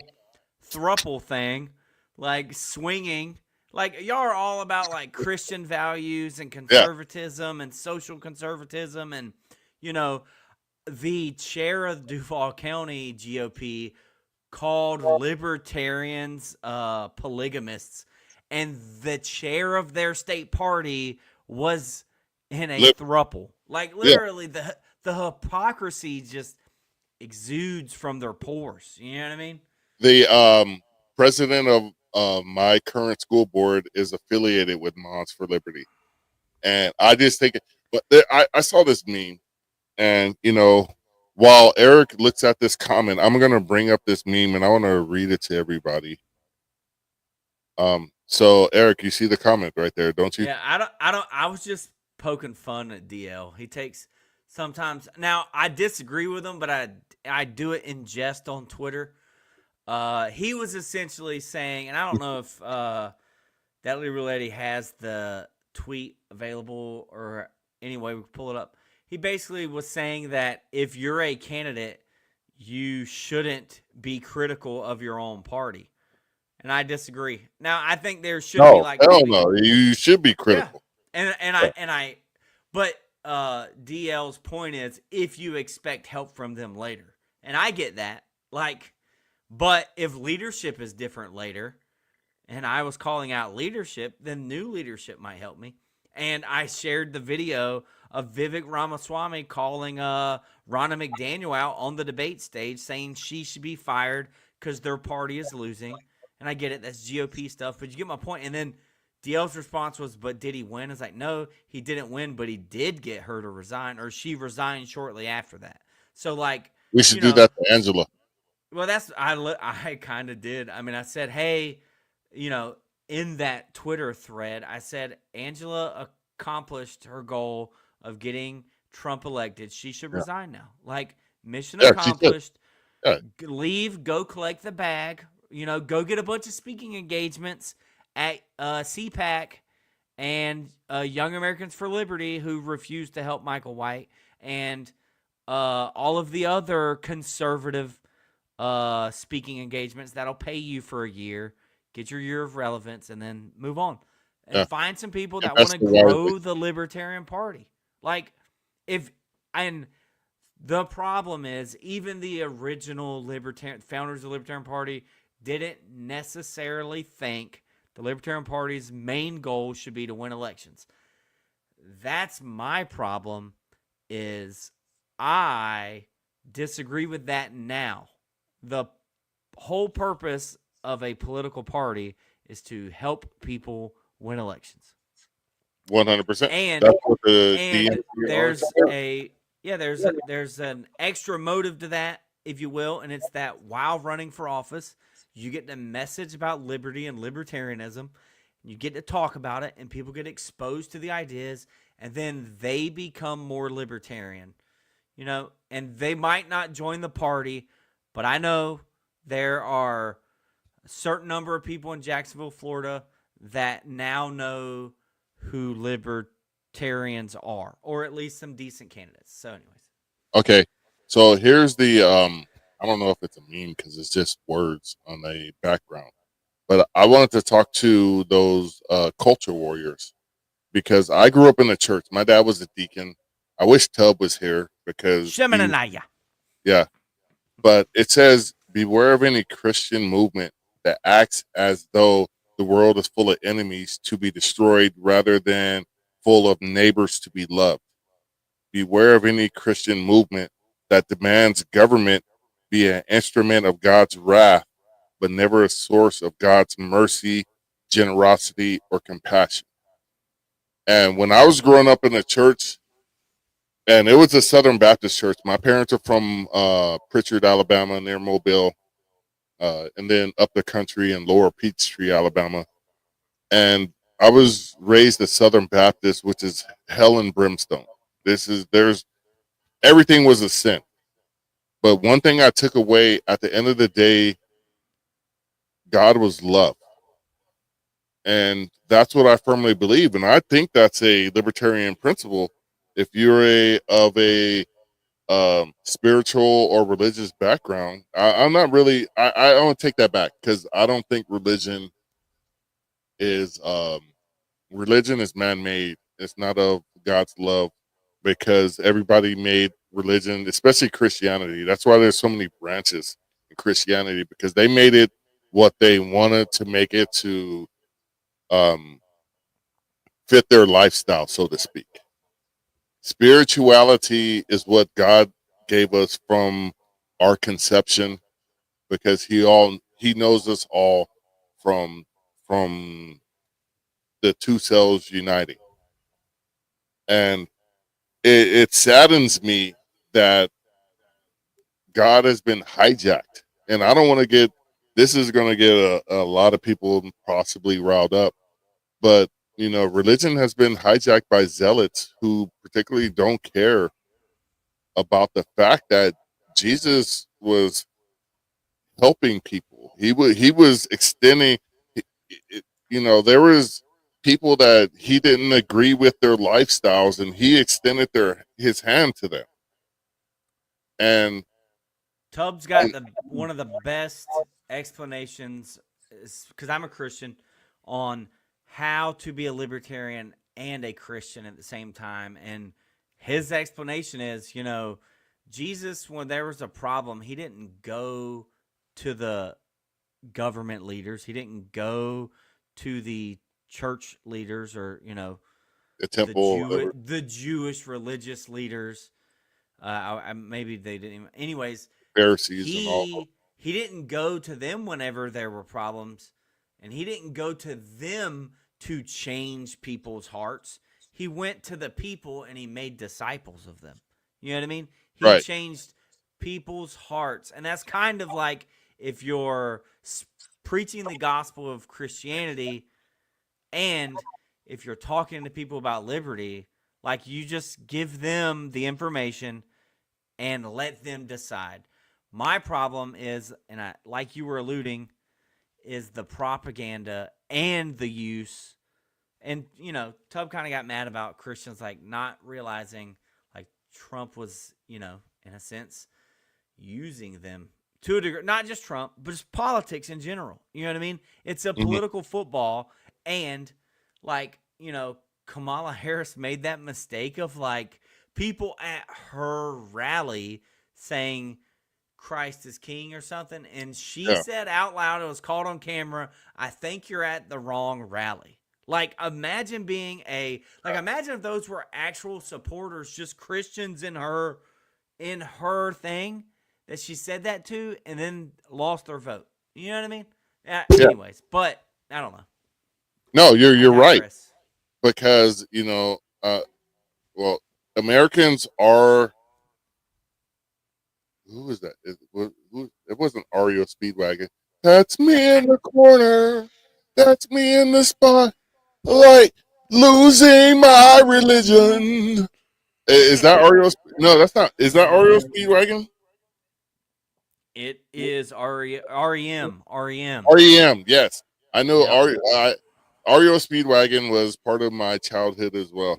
thruple thing, like swinging. Like, y'all are all about like Christian values and yeah, conservatism and social conservatism. And, you know, the chair of Duval County GOP called libertarians polygamists, and the chair of their state party was in a Lip, thruple. Like, yeah. literally, the hypocrisy just exudes from their pores. You know what I mean? The president of my current school board is affiliated with Moms for Liberty, and I just think. But I saw this meme, and while Eric looks at this comment, I'm gonna bring up this meme, and I want to read it to everybody. So Eric, you see the comment right there, don't you? Yeah, I was just poking fun at DL. He takes sometimes. Now I disagree with him, but I do it in jest on Twitter. He was essentially saying, and I don't know if that Liberty Lady has the tweet available or anyway we can pull it up. He basically was saying that if you're a candidate, you shouldn't be critical of your own party. And I disagree. Now, I think there should be like hell no. You should be critical. Yeah. But DL's point is if you expect help from them later. And I get that. Like, but if leadership is different later, and I was calling out leadership, then new leadership might help me. And I shared the video of Vivek Ramaswamy calling Ronna McDaniel out on the debate stage saying she should be fired because their party is losing. And I get it, that's GOP stuff, but you get my point. And then DL's response was, but did he win? It's like, no, he didn't win, but he did get her to resign, or she resigned shortly after that. So, like, we should do that to Angela. Well, I kind of did. I mean, I said, hey, in that Twitter thread, I said, Angela accomplished her goal of getting Trump elected. She should resign now. Like, mission accomplished. Leave, go collect the bag. Go get a bunch of speaking engagements at CPAC and Young Americans for Liberty, who refused to help Michael White, and all of the other conservative speaking engagements that'll pay you for a year. Get your year of relevance, and then move on. And find some people that want to grow the Libertarian Party. Like, and the problem is, even the original founders of the Libertarian Party didn't necessarily think the Libertarian Party's main goal should be to win elections. That's my problem, is I disagree with that now. The whole purpose of a political party is to help people win elections. 100%. And there's an extra motive to that, if you will, and it's that while running for office, you get the message about liberty and libertarianism, and you get to talk about it, and people get exposed to the ideas, and then they become more libertarian, and they might not join the party, but I know there are a certain number of people in Jacksonville, Florida, that now know who libertarians are, or at least some decent candidates. So anyways. Okay. So here's the, I don't know if it's a meme because it's just words on the background, but I wanted to talk to those culture warriors because I grew up in the church. My dad was a deacon. I wish Tub was here because yeah, but it says, beware of any Christian movement that acts as though the world is full of enemies to be destroyed rather than full of neighbors to be loved. Beware of any Christian movement that demands government be an instrument of God's wrath, but never a source of God's mercy, generosity, or compassion. And when I was growing up in the church, and it was a Southern Baptist church, my parents are from Pritchard, Alabama, near Mobile, and then up the country in Lower Peachtree, Alabama. And I was raised a Southern Baptist, which is hell and brimstone. Everything was a sin. But one thing I took away at the end of the day, God was love. And that's what I firmly believe. And I think that's a libertarian principle. If you're of a spiritual or religious background, I'm not really, I don't take that back, because I don't think religion is man-made. It's not of God's love, because everybody made religion, especially Christianity. That's why there's so many branches in Christianity, because they made it what they wanted to make it to fit their lifestyle, so to speak. Spirituality is what God gave us from our conception, because he knows us all from from the two cells uniting, and it saddens me that God has been hijacked. And I don't want to get, this is going to get a lot of people possibly riled up, but religion has been hijacked by zealots who particularly don't care about the fact that Jesus was helping people. He was extending. There was people that he didn't agree with their lifestyles, and he extended his hand to them. And, Tubbs got and the one of the best explanations, because I'm a Christian, on how to be a libertarian and a Christian at the same time. And his explanation is, Jesus, when there was a problem, he didn't go to the government leaders. He didn't go to the church leaders, or the temple, the Jewish religious leaders. Maybe they didn't even. Anyways, Pharisees, and all. he didn't go to them whenever there were problems, and he didn't go to them to change people's hearts. He went to the people and he made disciples of them. You know what I mean? He Right. changed people's hearts, and that's kind of like if you're preaching the gospel of Christianity, and if you're talking to people about liberty, like, you just give them the information and let them decide. My problem is, and like you were alluding, is the propaganda and the use. And, Tubb kind of got mad about Christians, like, not realizing, like, Trump was, in a sense, using them to a degree. Not just Trump, but just politics in general. You know what I mean? It's a political football. And, like, Kamala Harris made that mistake of, like, people at her rally saying Christ is king or something, and she said out loud, it was caught on camera, "I think you're at the wrong rally." Like, imagine imagine if those were actual supporters, just Christians in her thing that she said that to, and then lost their vote. You know what I mean? Anyways, but I don't know. No, you're right, Digress. because well, Americans are, who is that? It wasn't Ario Speedwagon. That's me in the corner. That's me in the spot. Like losing my religion. Is that Ario? No, that's not. Is that Ario Speedwagon? It is REM. REM. REM. Yes, I know. Yep. Ario Speedwagon was part of my childhood as well.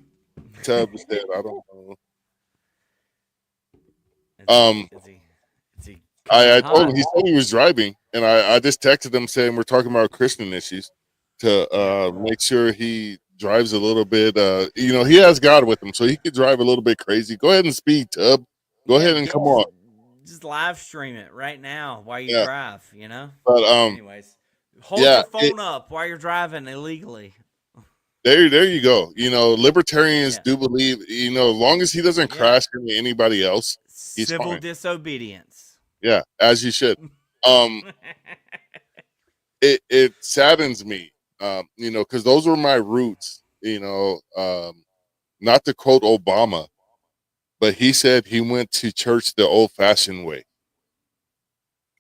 Tubbs said, I don't know. Is he coming I told hot? him, he said he was driving, and I just texted him saying we're talking about Christian issues to Yeah. make sure he drives a little bit. He has God with him, so he could drive a little bit crazy. Go ahead and speed, Tub. Go Yeah, ahead and come on. just live stream it right now while you Yeah, drive, but Anyways, hold yeah, your phone up while you're driving illegally. there you go. Libertarians Yeah. do believe, as long as he doesn't Yeah. crash into anybody else, he's Civil fine. disobedience. Yeah, as you should. Um, it saddens me, because those were my roots. Not to quote Obama, but he said he went to church the old-fashioned way.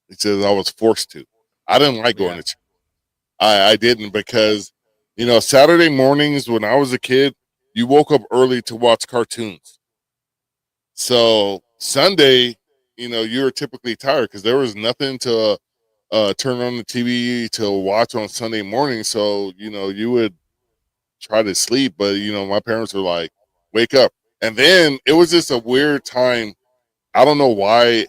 He says I was forced to. I didn't like going Yeah. to church. I didn't, because Saturday mornings when I was a kid, you woke up early to watch cartoons. So Sunday, you were typically tired because there was nothing to turn on the TV to watch on Sunday morning. So you would try to sleep, but my parents were like, "Wake up!" And then it was just a weird time. I don't know why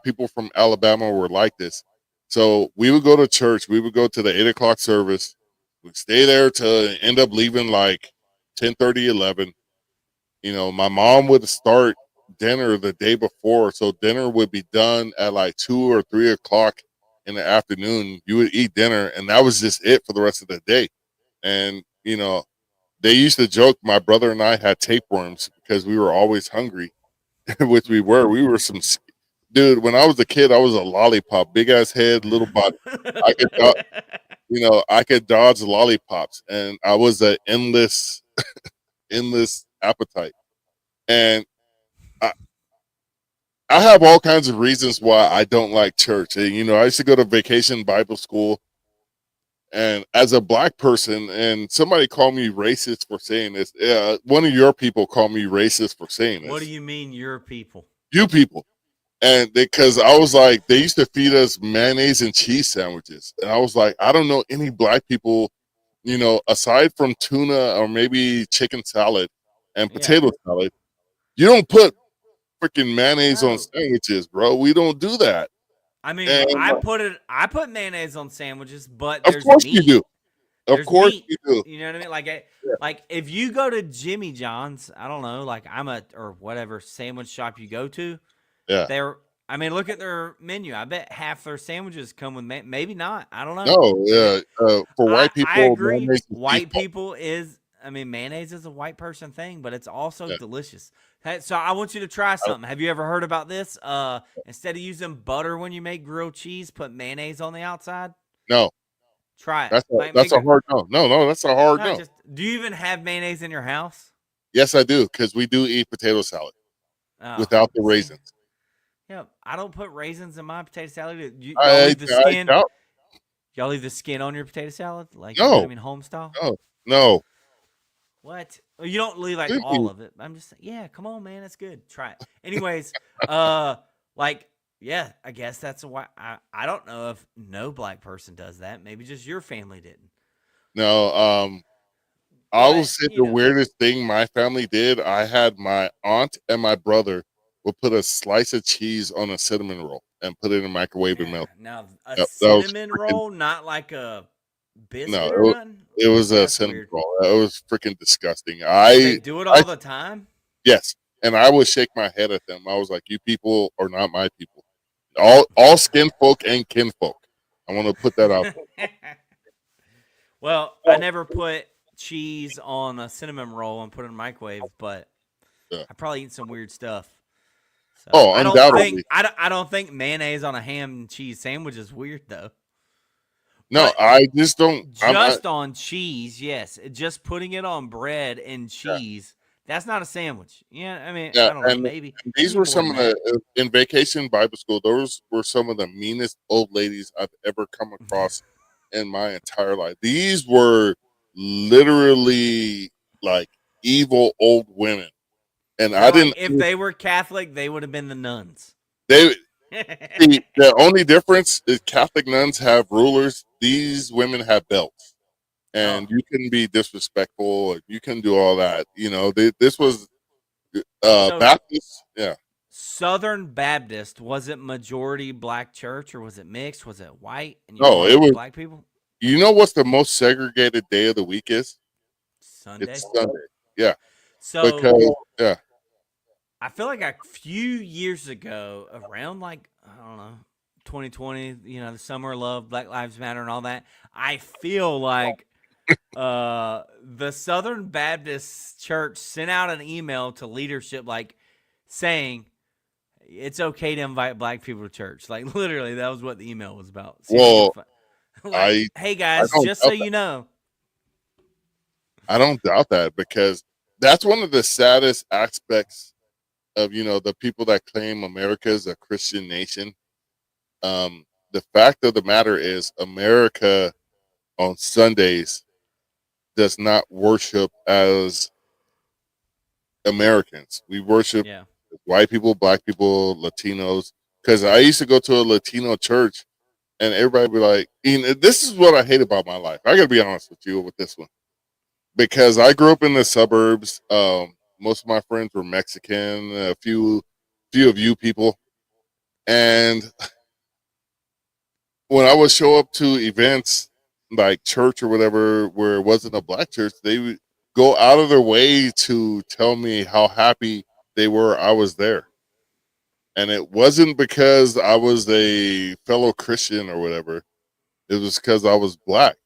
people from Alabama were like this. So we would go to church. We would go to the 8 o'clock service. We'd stay there to end up leaving like 10:30, 11. My mom would start dinner the day before. So dinner would be done at like 2 or 3 o'clock in the afternoon. You would eat dinner, and that was just it for the rest of the day. And, they used to joke my brother and I had tapeworms because we were always hungry, which we were. We were some dude. When I was a kid, I was a lollipop, big ass head, little body. I could talk. I could dodge lollipops, and I was an endless appetite. And I, I have all kinds of reasons why I don't like church. And, I used to go to vacation Bible school, and as a black person, and somebody called me racist for saying this. One of your people called me racist for saying What do this. you mean, your people? You people. And because I was like, they used to feed us mayonnaise and cheese sandwiches. And I was like, I don't know any black people, aside from tuna or maybe chicken salad and Yeah. potato salad, you don't put freaking mayonnaise on No. sandwiches, bro. We don't do that. I mean, And I put mayonnaise on sandwiches, but of there's course you meat. do. Of There's course meat. you do. You know what I mean? Like, Yeah. like if you go to Jimmy John's, I don't know, like or whatever sandwich shop you go to, Yeah. they're. I mean, look at their menu. I bet half their sandwiches come with maybe not. I don't know. No, Maybe yeah. For white I people, agree. mayonnaise is White default. people is. I mean, mayonnaise is a white person thing, but it's also Yeah. delicious. Hey, so I want you to try I- something. Have you ever heard about this? Instead of using butter when you make grilled cheese, put mayonnaise on the outside. no, Try it. that's a hard no. No, that's a hard Not no. just. Do you even have mayonnaise in your house? Yes, I do, because we do eat potato salad Oh, without the see, raisins. yeah, I don't put raisins in my potato salad. Y'all I leave the I skin. doubt. Y'all leave the skin on your potato salad, like you know what I No, mean, home style. no, no. What? Well, you don't leave like all Really? of it. I'm just saying, yeah, come on, man, it's good. Try it. Anyways, like, yeah, I guess that's why I don't know if no black person does that. Maybe just your family didn't. No, I will But say the weirdest thing my family did. I had my aunt and my brother would put a slice of cheese on a cinnamon roll and put it in the microwave and melt. now a Yep, that was cinnamon freaking roll, not like a no. biscuit or nothing. It was a That's cinnamon weird. roll. It was freaking disgusting. Do they do it I all the time? yes, and I would shake my head at them. I was like, "You people are not my people. All skin folk and kinfolk." I want to put that out Well, I never put cheese on a cinnamon roll and put it in the microwave, but there. Yeah. I probably eat some weird stuff. So Oh, undoubtedly. I don't think mayonnaise on a ham and cheese sandwich is weird though. No, But I just don't. just on cheese, yes. Just putting it on bread and Yeah, cheese, that's not a sandwich. Yeah, I mean, yeah, I don't know, and maybe these were more some than of that. the in vacation Bible school. Those were some of the meanest old ladies I've ever come across in my entire life. These were literally like evil old women, and So I like didn't. if they were Catholic, they would have been the nuns. They the only difference is Catholic nuns have rulers. These women have belts, Oh, and you can be disrespectful. You can do all that. This was so Baptist. Yeah. Southern Baptist, was it majority black church or was it mixed? Was it white and you had a No, lot it of was. black people? You know what's the most segregated day of the week is? Sunday. It's Sunday. Yeah, So because yeah, I feel like a few years ago, around like, I don't know, 2020, the summer of love, Black Lives Matter and all that, I feel like the Southern Baptist Church sent out an email to leadership like saying it's okay to invite black people to church. Like literally, that was what the email was about. See if you well, can find like, I hey I guys, don't just so doubt that. you know. I don't doubt that because that's one of the saddest aspects of the people that claim America is a Christian nation. The fact of the matter is, America on Sundays does not worship as Americans. We worship Yeah. white people, black people, Latinos. Because I used to go to a Latino church, and everybody be like, this is what I hate about my life. I got to be honest with you with this one, because I grew up in the suburbs. Most of my friends were Mexican, a few of you people, and when I would show up to events like church or whatever where it wasn't a black church, they would go out of their way to tell me how happy they were I was there. And it wasn't because I was a fellow Christian or whatever. It was because I was black.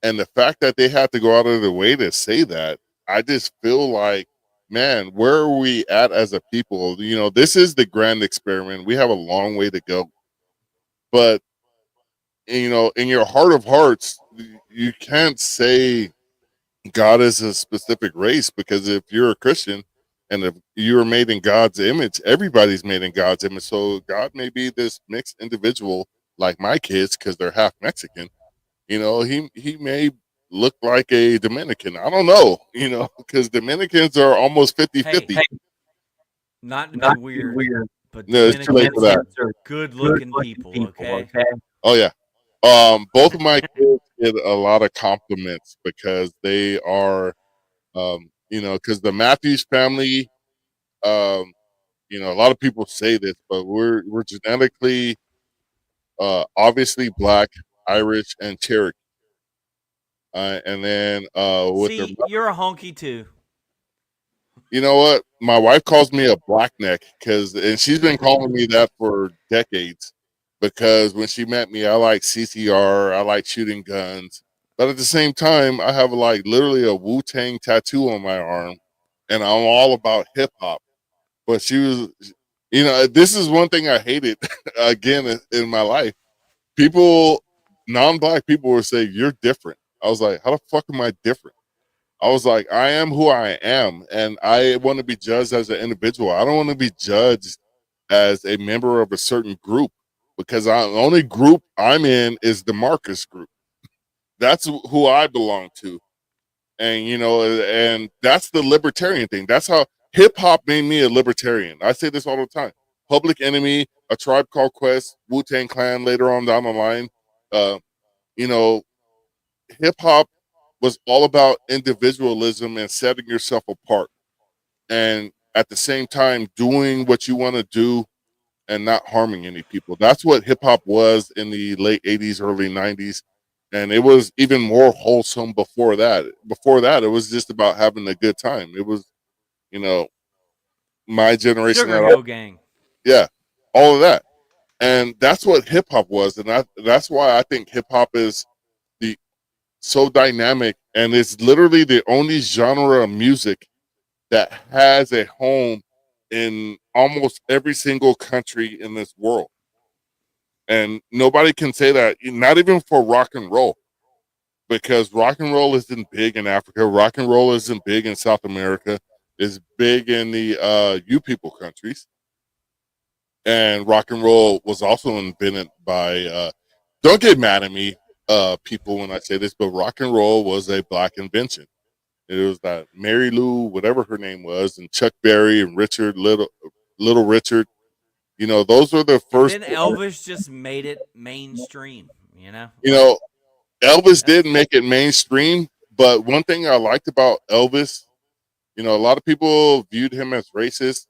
And the fact that they had to go out of their way to say that, I just feel like, man, where are we at as a people? This is the grand experiment. We have a long way to go. But in your heart of hearts, you can't say God is a specific race, because if you're a Christian and if you are made in God's image, everybody's made in God's image. So God may be this mixed individual, like my kids, because they're half Mexican. He may look like a Dominican. I don't know, because Dominicans are almost 50 Hey, 50. not to be weird, but No, it's too late for Dominicans that. are good-looking people. Okay. Oh, yeah. Both of my kids get a lot of compliments because they are, because the Matthews family, um, a lot of people say this, but we're genetically, obviously black, Irish, and Cherokee. And then with their, See, you're a honky too. you know what? My wife calls me a blackneck and she's been calling me that for decades. Because when she met me, I like CCR, I like shooting guns, but at the same time, I have like literally a Wu-Tang tattoo on my arm, and I'm all about hip hop. But she was, this is one thing I hated again in my life. People, non-black people, would say you're different. I was like, how the fuck am I different? I was like, I am who I am, and I want to be judged as an individual. I don't want to be judged as a member of a certain group, because the only group I'm in is the Marcus group. That's who I belong to, and that's the libertarian thing. That's how hip hop made me a libertarian. I say this all the time. Public Enemy, A Tribe Called Quest, Wu-Tang Clan later on down the line. Uh, you know, hip hop was all about individualism and setting yourself apart, and at the same time doing what you want to do and not harming any people. That's what hip hop was in the late 80s, early 90s. And it was even more wholesome before that. Before that, it was just about having a good time. It was, you know, my generation. Sugar Hill Gang. Yeah, all of that. And that's what hip hop was. And that's why I think hip hop is the so dynamic, and it's literally the only genre of music that has a home in almost every single country in this world. And nobody can say that, not even for rock and roll, because rock and roll isn't big in Africa. Rock and roll isn't big in South America. It's big in the you people countries. And rock and roll was also invented by, don't get mad at me, people, when I say this, but rock and roll was a black invention. It was that Mary Lou, whatever her name was, and Chuck Berry and Little Richard. Those were the And first. then Elvis just made it mainstream, You Like know, Elvis did that's make it mainstream, but one thing I liked about Elvis, a lot of people viewed him as racist,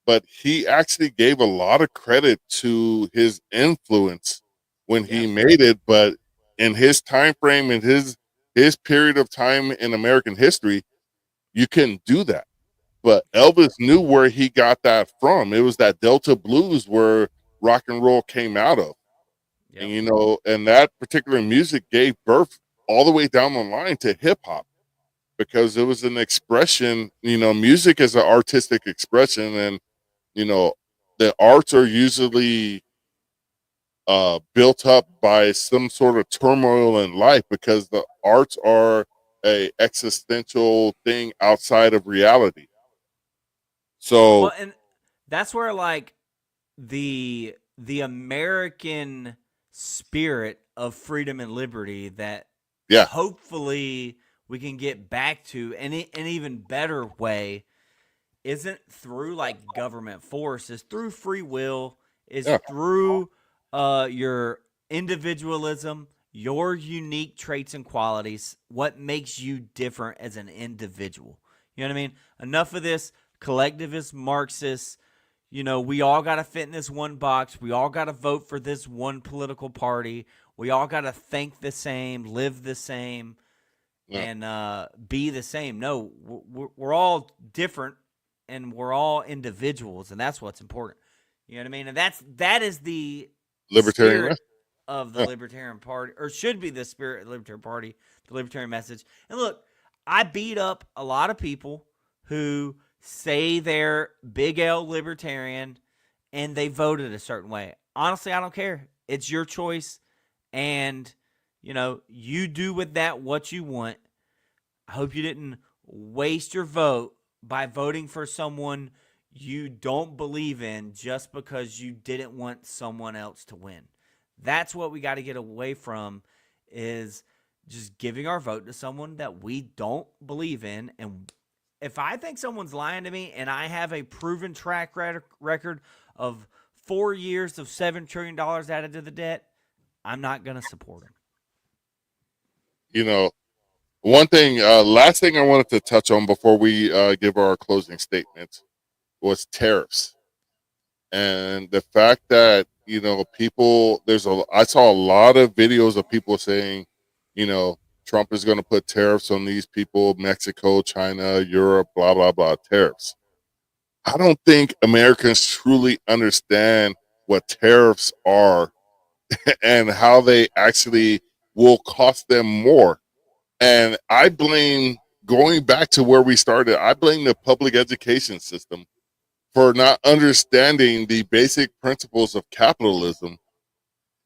but he actually gave a lot of credit to his influence when he yeah. made it. But in his time frame, in his period of time in American history, you couldn't do that. But Elvis knew where he got that from. It was that Delta blues where rock and roll came out of. And Yep. and that particular music gave birth all the way down the line to hip hop, because it was an expression. Music is an artistic expression, and you know the arts are usually built up by some sort of turmoil in life, because the arts are a existential thing outside of reality. Well, So and that's where like the American spirit of freedom and liberty that yeah, hopefully we can get back to an even better way isn't through like government force, is through free will, is yeah, through your individualism, your unique traits and qualities, what makes you different as an individual. You know what I mean? Enough of this collectivist Marxist, we all got to fit in this one box. We all got to vote for this one political party. We all got to think the same, live the same, yeah. and be the same. No, we're all different, and we're all individuals, and that's what's important. You know what I mean? And that is the Libertarian, spirit right? of the Yeah, Libertarian Party, or should be the spirit of the Libertarian Party, the Libertarian message. And look, I beat up a lot of people who say they're big L Libertarian and they voted a certain way. Honestly, I don't care. It's your choice, and you do with that what you want. I hope you didn't waste your vote by voting for someone you don't believe in just because you didn't want someone else to win. That's what we got to get away from, is just giving our vote to someone that we don't believe in. And if I think someone's lying to me and I have a proven track record of 4 years of $7 trillion added to the debt, I'm not going to support them. One thing, last thing I wanted to touch on before we give our closing statements was tariffs. And the fact that, people, I saw a lot of videos of people saying, Trump is going to put tariffs on these people, Mexico, China, Europe, blah, blah, blah, tariffs. I don't think Americans truly understand what tariffs are and how they actually will cost them more. And I blame, going back to where we started, I blame the public education system for not understanding the basic principles of capitalism.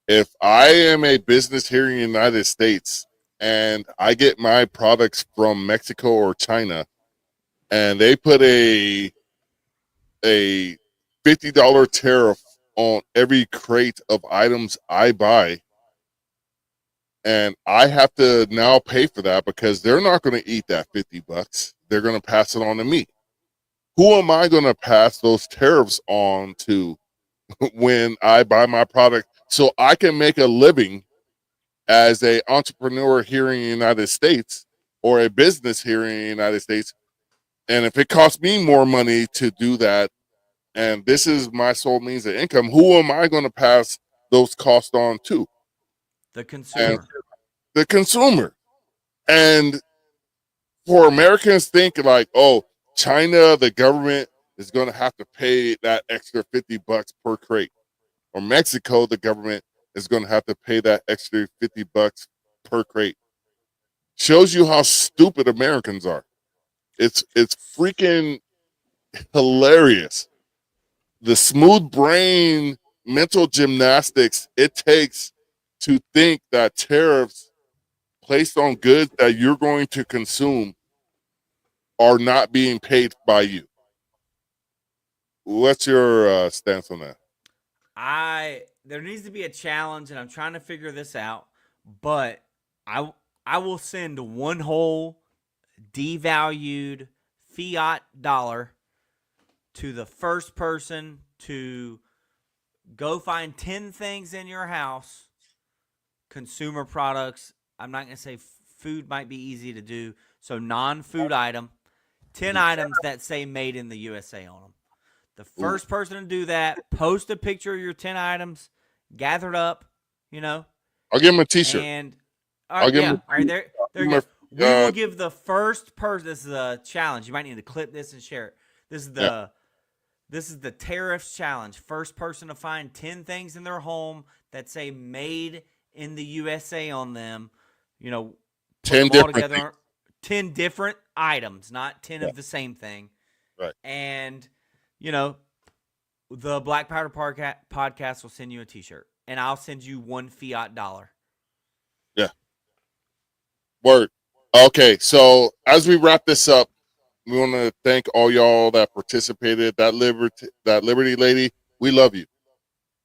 If I am a business here in the United States and I get my products from Mexico or China, and they put a $50 tariff on every crate of items I buy, and I have to now pay for that because they're not going to eat that $50. They're going to pass it on to me. Who am I going to pass those tariffs on to when I buy my product so I can make a living as an entrepreneur here in the United States or a business here in the United States? And if it costs me more money to do that, and this is my sole means of income, who am I going to pass those costs on to? The consumer. And the consumer. And for Americans think like, oh, China, the government is going to have to pay that extra $50 per crate. Or Mexico, the government is going to have to pay that extra $50 per crate. Shows you how stupid Americans are. It's freaking hilarious. The smooth brain mental gymnastics it takes to think that tariffs placed on goods that you're going to consume are not being paid by you. What's your stance on that? There needs to be a challenge, and I'm trying to figure this out. But I will send one whole devalued fiat dollar to the first person to go find 10 things in your house, consumer products. I'm not going to say food might be easy to do. So non-food item, 10 items that say made in the USA on them. The first person to do that, post a picture of your 10 items, gathered up, I'll give him a t-shirt. And all right, there you go. We will give the first person. This is a challenge. You might need to clip this and share it. This is the tariffs challenge. First person to find 10 things in their home that say made in the USA on them. 10 different together. things. 10 different items, not 10 of the same thing. Right. And the Black Powder podcast will send you a t-shirt, and I'll send you one fiat dollar. Yeah. Word. Okay, so as we wrap this up, we want to thank all y'all that participated. That Liberty lady, we love you.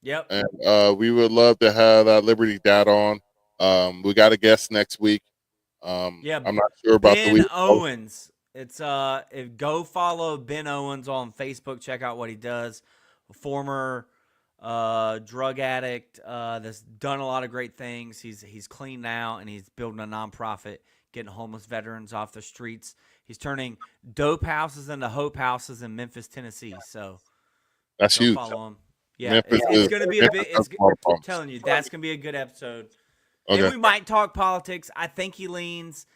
Yep. And we would love to have that Liberty dad on. We got a guest next week. I'm not sure about Ben the week. Owens. It's go follow Ben Owens on Facebook. Check out what he does. A former drug addict that's done a lot of great things. He's clean now, and he's building a nonprofit, getting homeless veterans off the streets. He's turning dope houses into hope houses in Memphis, Tennessee. So that's huge. Follow him. Yeah, it's going to be a bit. I'm telling you, that's going to be a good episode. Okay. And we might talk politics. I think he leans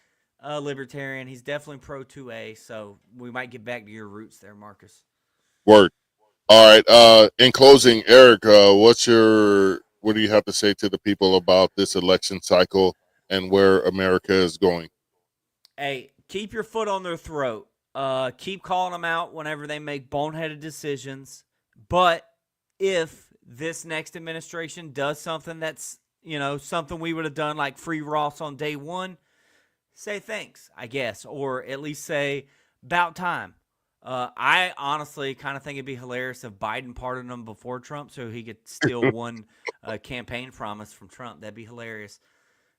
libertarian. He's definitely pro 2A, so we might get back to your roots there, Marcus. Word. All right. In closing, Eric, what do you have to say to the people about this election cycle and where America is going? Hey, keep your foot on their throat. Keep calling them out whenever they make boneheaded decisions. But if this next administration does something that's, something we would have done like free Ross on day one, say thanks, I guess, or at least say about time. I honestly kind of think it'd be hilarious if Biden pardoned him before Trump so he could steal one campaign promise from Trump. That'd be hilarious.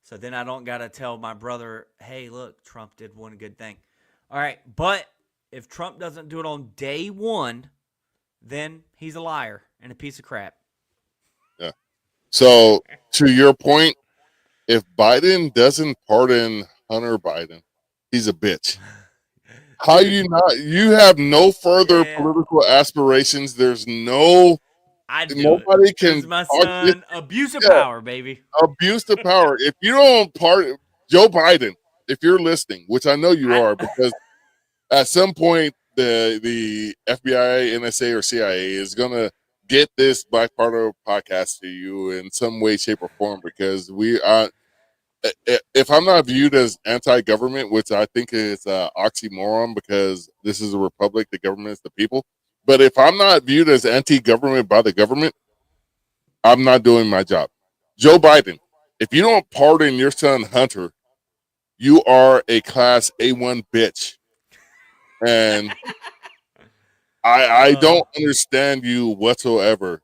So then I don't got to tell my brother, hey, look, Trump did one good thing. All right, but if Trump doesn't do it on day one, then he's a liar and a piece of crap. Yeah. So to your point, if Biden doesn't pardon Hunter Biden, he's a bitch. How Dude, you not? You have no further political aspirations. There's I'd do it. nobody This is can my talk this. son. Abuse of Yeah, power, baby. abuse the power. If you don't pardon Joe Biden, if you're listening, which I know you I, are, because at some point the FBI, NSA, or CIA is gonna get this Black Part podcast to you in some way, shape, or form, because we are. If I'm not viewed as anti-government, which I think is oxymoron, because this is a republic, the government is the people. But if I'm not viewed as anti-government by the government, I'm not doing my job. Joe Biden, if you don't pardon your son Hunter, you are a class A1 bitch, and I don't understand you whatsoever.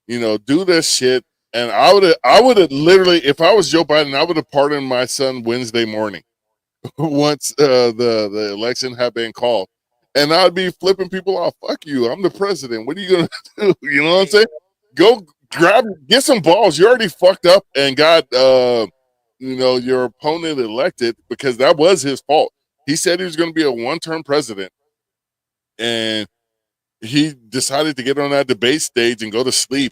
Do this shit, and I would have literally, if I was Joe Biden, I would have pardoned my son Wednesday morning. Once the election had been called, and I'd be flipping people off. Fuck you! I'm the president. What are you gonna do? You know what I'm saying? Go get some balls. You already fucked up and got your opponent elected, because that was his fault. He said he was going to be a one-term president, and he decided to get on that debate stage and go to sleep.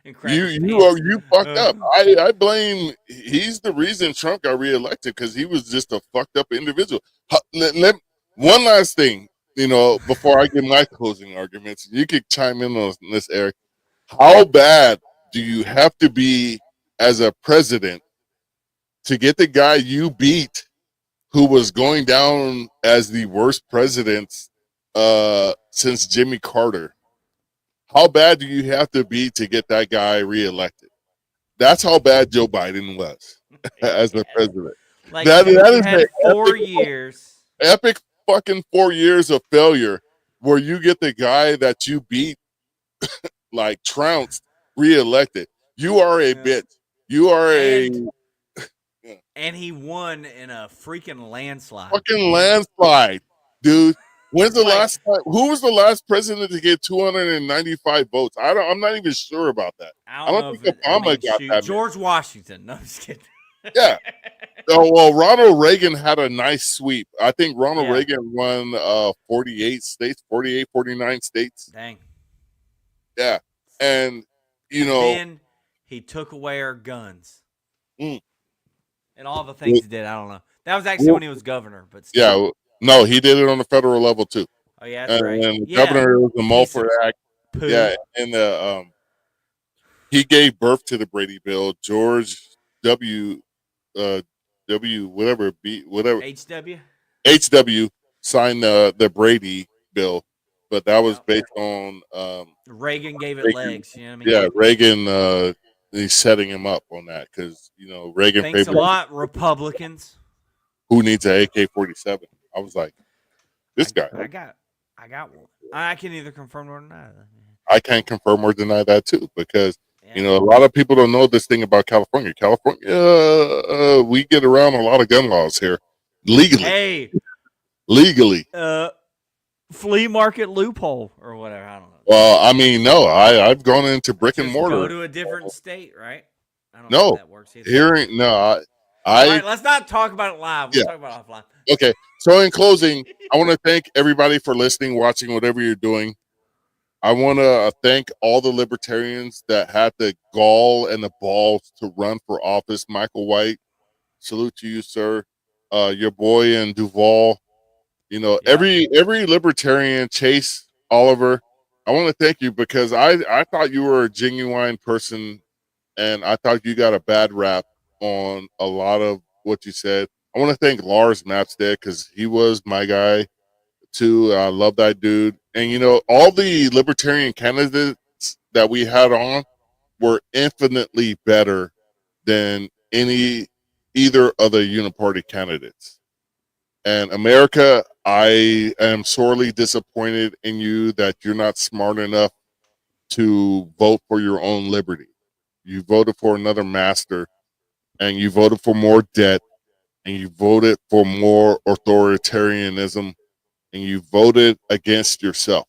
You fucked up. I blame. He's the reason Trump got reelected, because he was just a fucked up individual. One last thing, before I give my closing arguments, you could chime in on this, Eric. How bad do you have to be as a president to get the guy you beat, who was going down as the worst president since Jimmy Carter? How bad do you have to be to get that guy reelected? That's how bad Joe Biden was as the president. Like, That dude, is you had an 4 years. epic fucking 4 years of failure, where you get the guy that you beat, like trounced, reelected. You are a bitch. You are and he won in a freaking landslide. fucking landslide, dude. When's the last time? Who was the last president to get 295 votes? I'm not even sure about that. I don't think Obama got that. George Washington. No, I'm just kidding. Yeah. Oh, well, Ronald Reagan had a nice sweep. I think Ronald Reagan won 48 states, 48, 49 states. Dang. Yeah. And, then he took away our guns. And all the things he did, I don't know. That was actually when he was governor. But still. Yeah. No, he did it on the federal level, too. Oh, yeah, that's right. And the governor was the Mulford Act. Poo. Yeah. And he gave birth to the Brady Bill. George W. Whatever HW signed the Brady Bill, but that was based on Reagan gave it legs. You know what I mean? Yeah, Reagan. He's setting him up on that, because Reagan. Thanks a lot, Republicans. Who needs an AK-47? I was like, this guy. I got one. I can either confirm or deny that. I can't confirm or deny that too, because a lot of people don't know this thing about California. California, we get around a lot of gun laws here legally. Hey, legally. Flea market loophole or whatever. I don't know. Well, I mean, no, I've gone into brick and mortar. Go to a different state, right? I don't know if that works either. All right, let's not talk about it live. We'll talk about it offline. Okay. So in closing, I want to thank everybody for listening, watching, whatever you're doing. I want to thank all the libertarians that had the gall and the balls to run for office. Michael White, salute to you, sir. Your boy in Duval. Every libertarian, Chase, Oliver, I want to thank you, because I thought you were a genuine person, and I thought you got a bad rap on a lot of what you said. I want to thank Lars Mapstead, because he was my guy too. I love that dude. And all the libertarian candidates that we had on, were infinitely better than either of the uniparty candidates. And America, I am sorely disappointed in you that you're not smart enough to vote for your own liberty. You voted for another master, and you voted for more debt, and you voted for more authoritarianism, and you voted against yourself.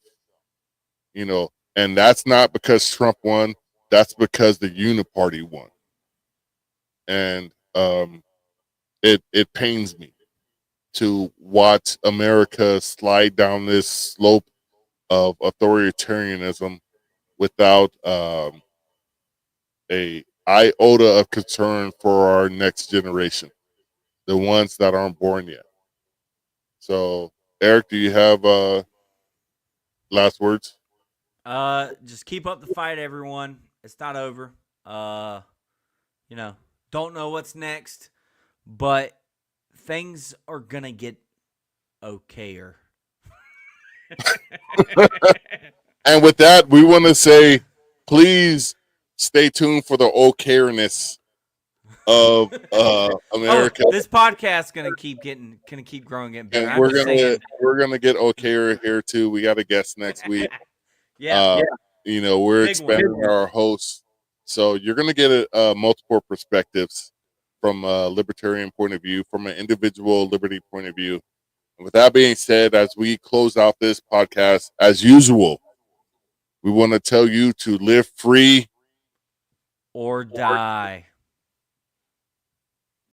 You know, and that's not because Trump won. That's because the uniparty won. And it pains me to watch America slide down this slope of authoritarianism without a iota of concern for our next generation, the ones that aren't born yet. So, Eric, do you have last words? Just keep up the fight, everyone. It's not over. You know, don't know what's next, but things are gonna get okayer. And with that, we want to say, please stay tuned for the okerness of America. This podcast's gonna keep growing, getting better. And I'm just saying. we're gonna get okayer here too. We got a guest next week. Yeah, You know, we're Big one. expanding our hosts, so you're gonna get multiple perspectives from a libertarian point of view, from an individual liberty point of view. And with that being said, as we close out this podcast, as usual, we want to tell you to live free or die.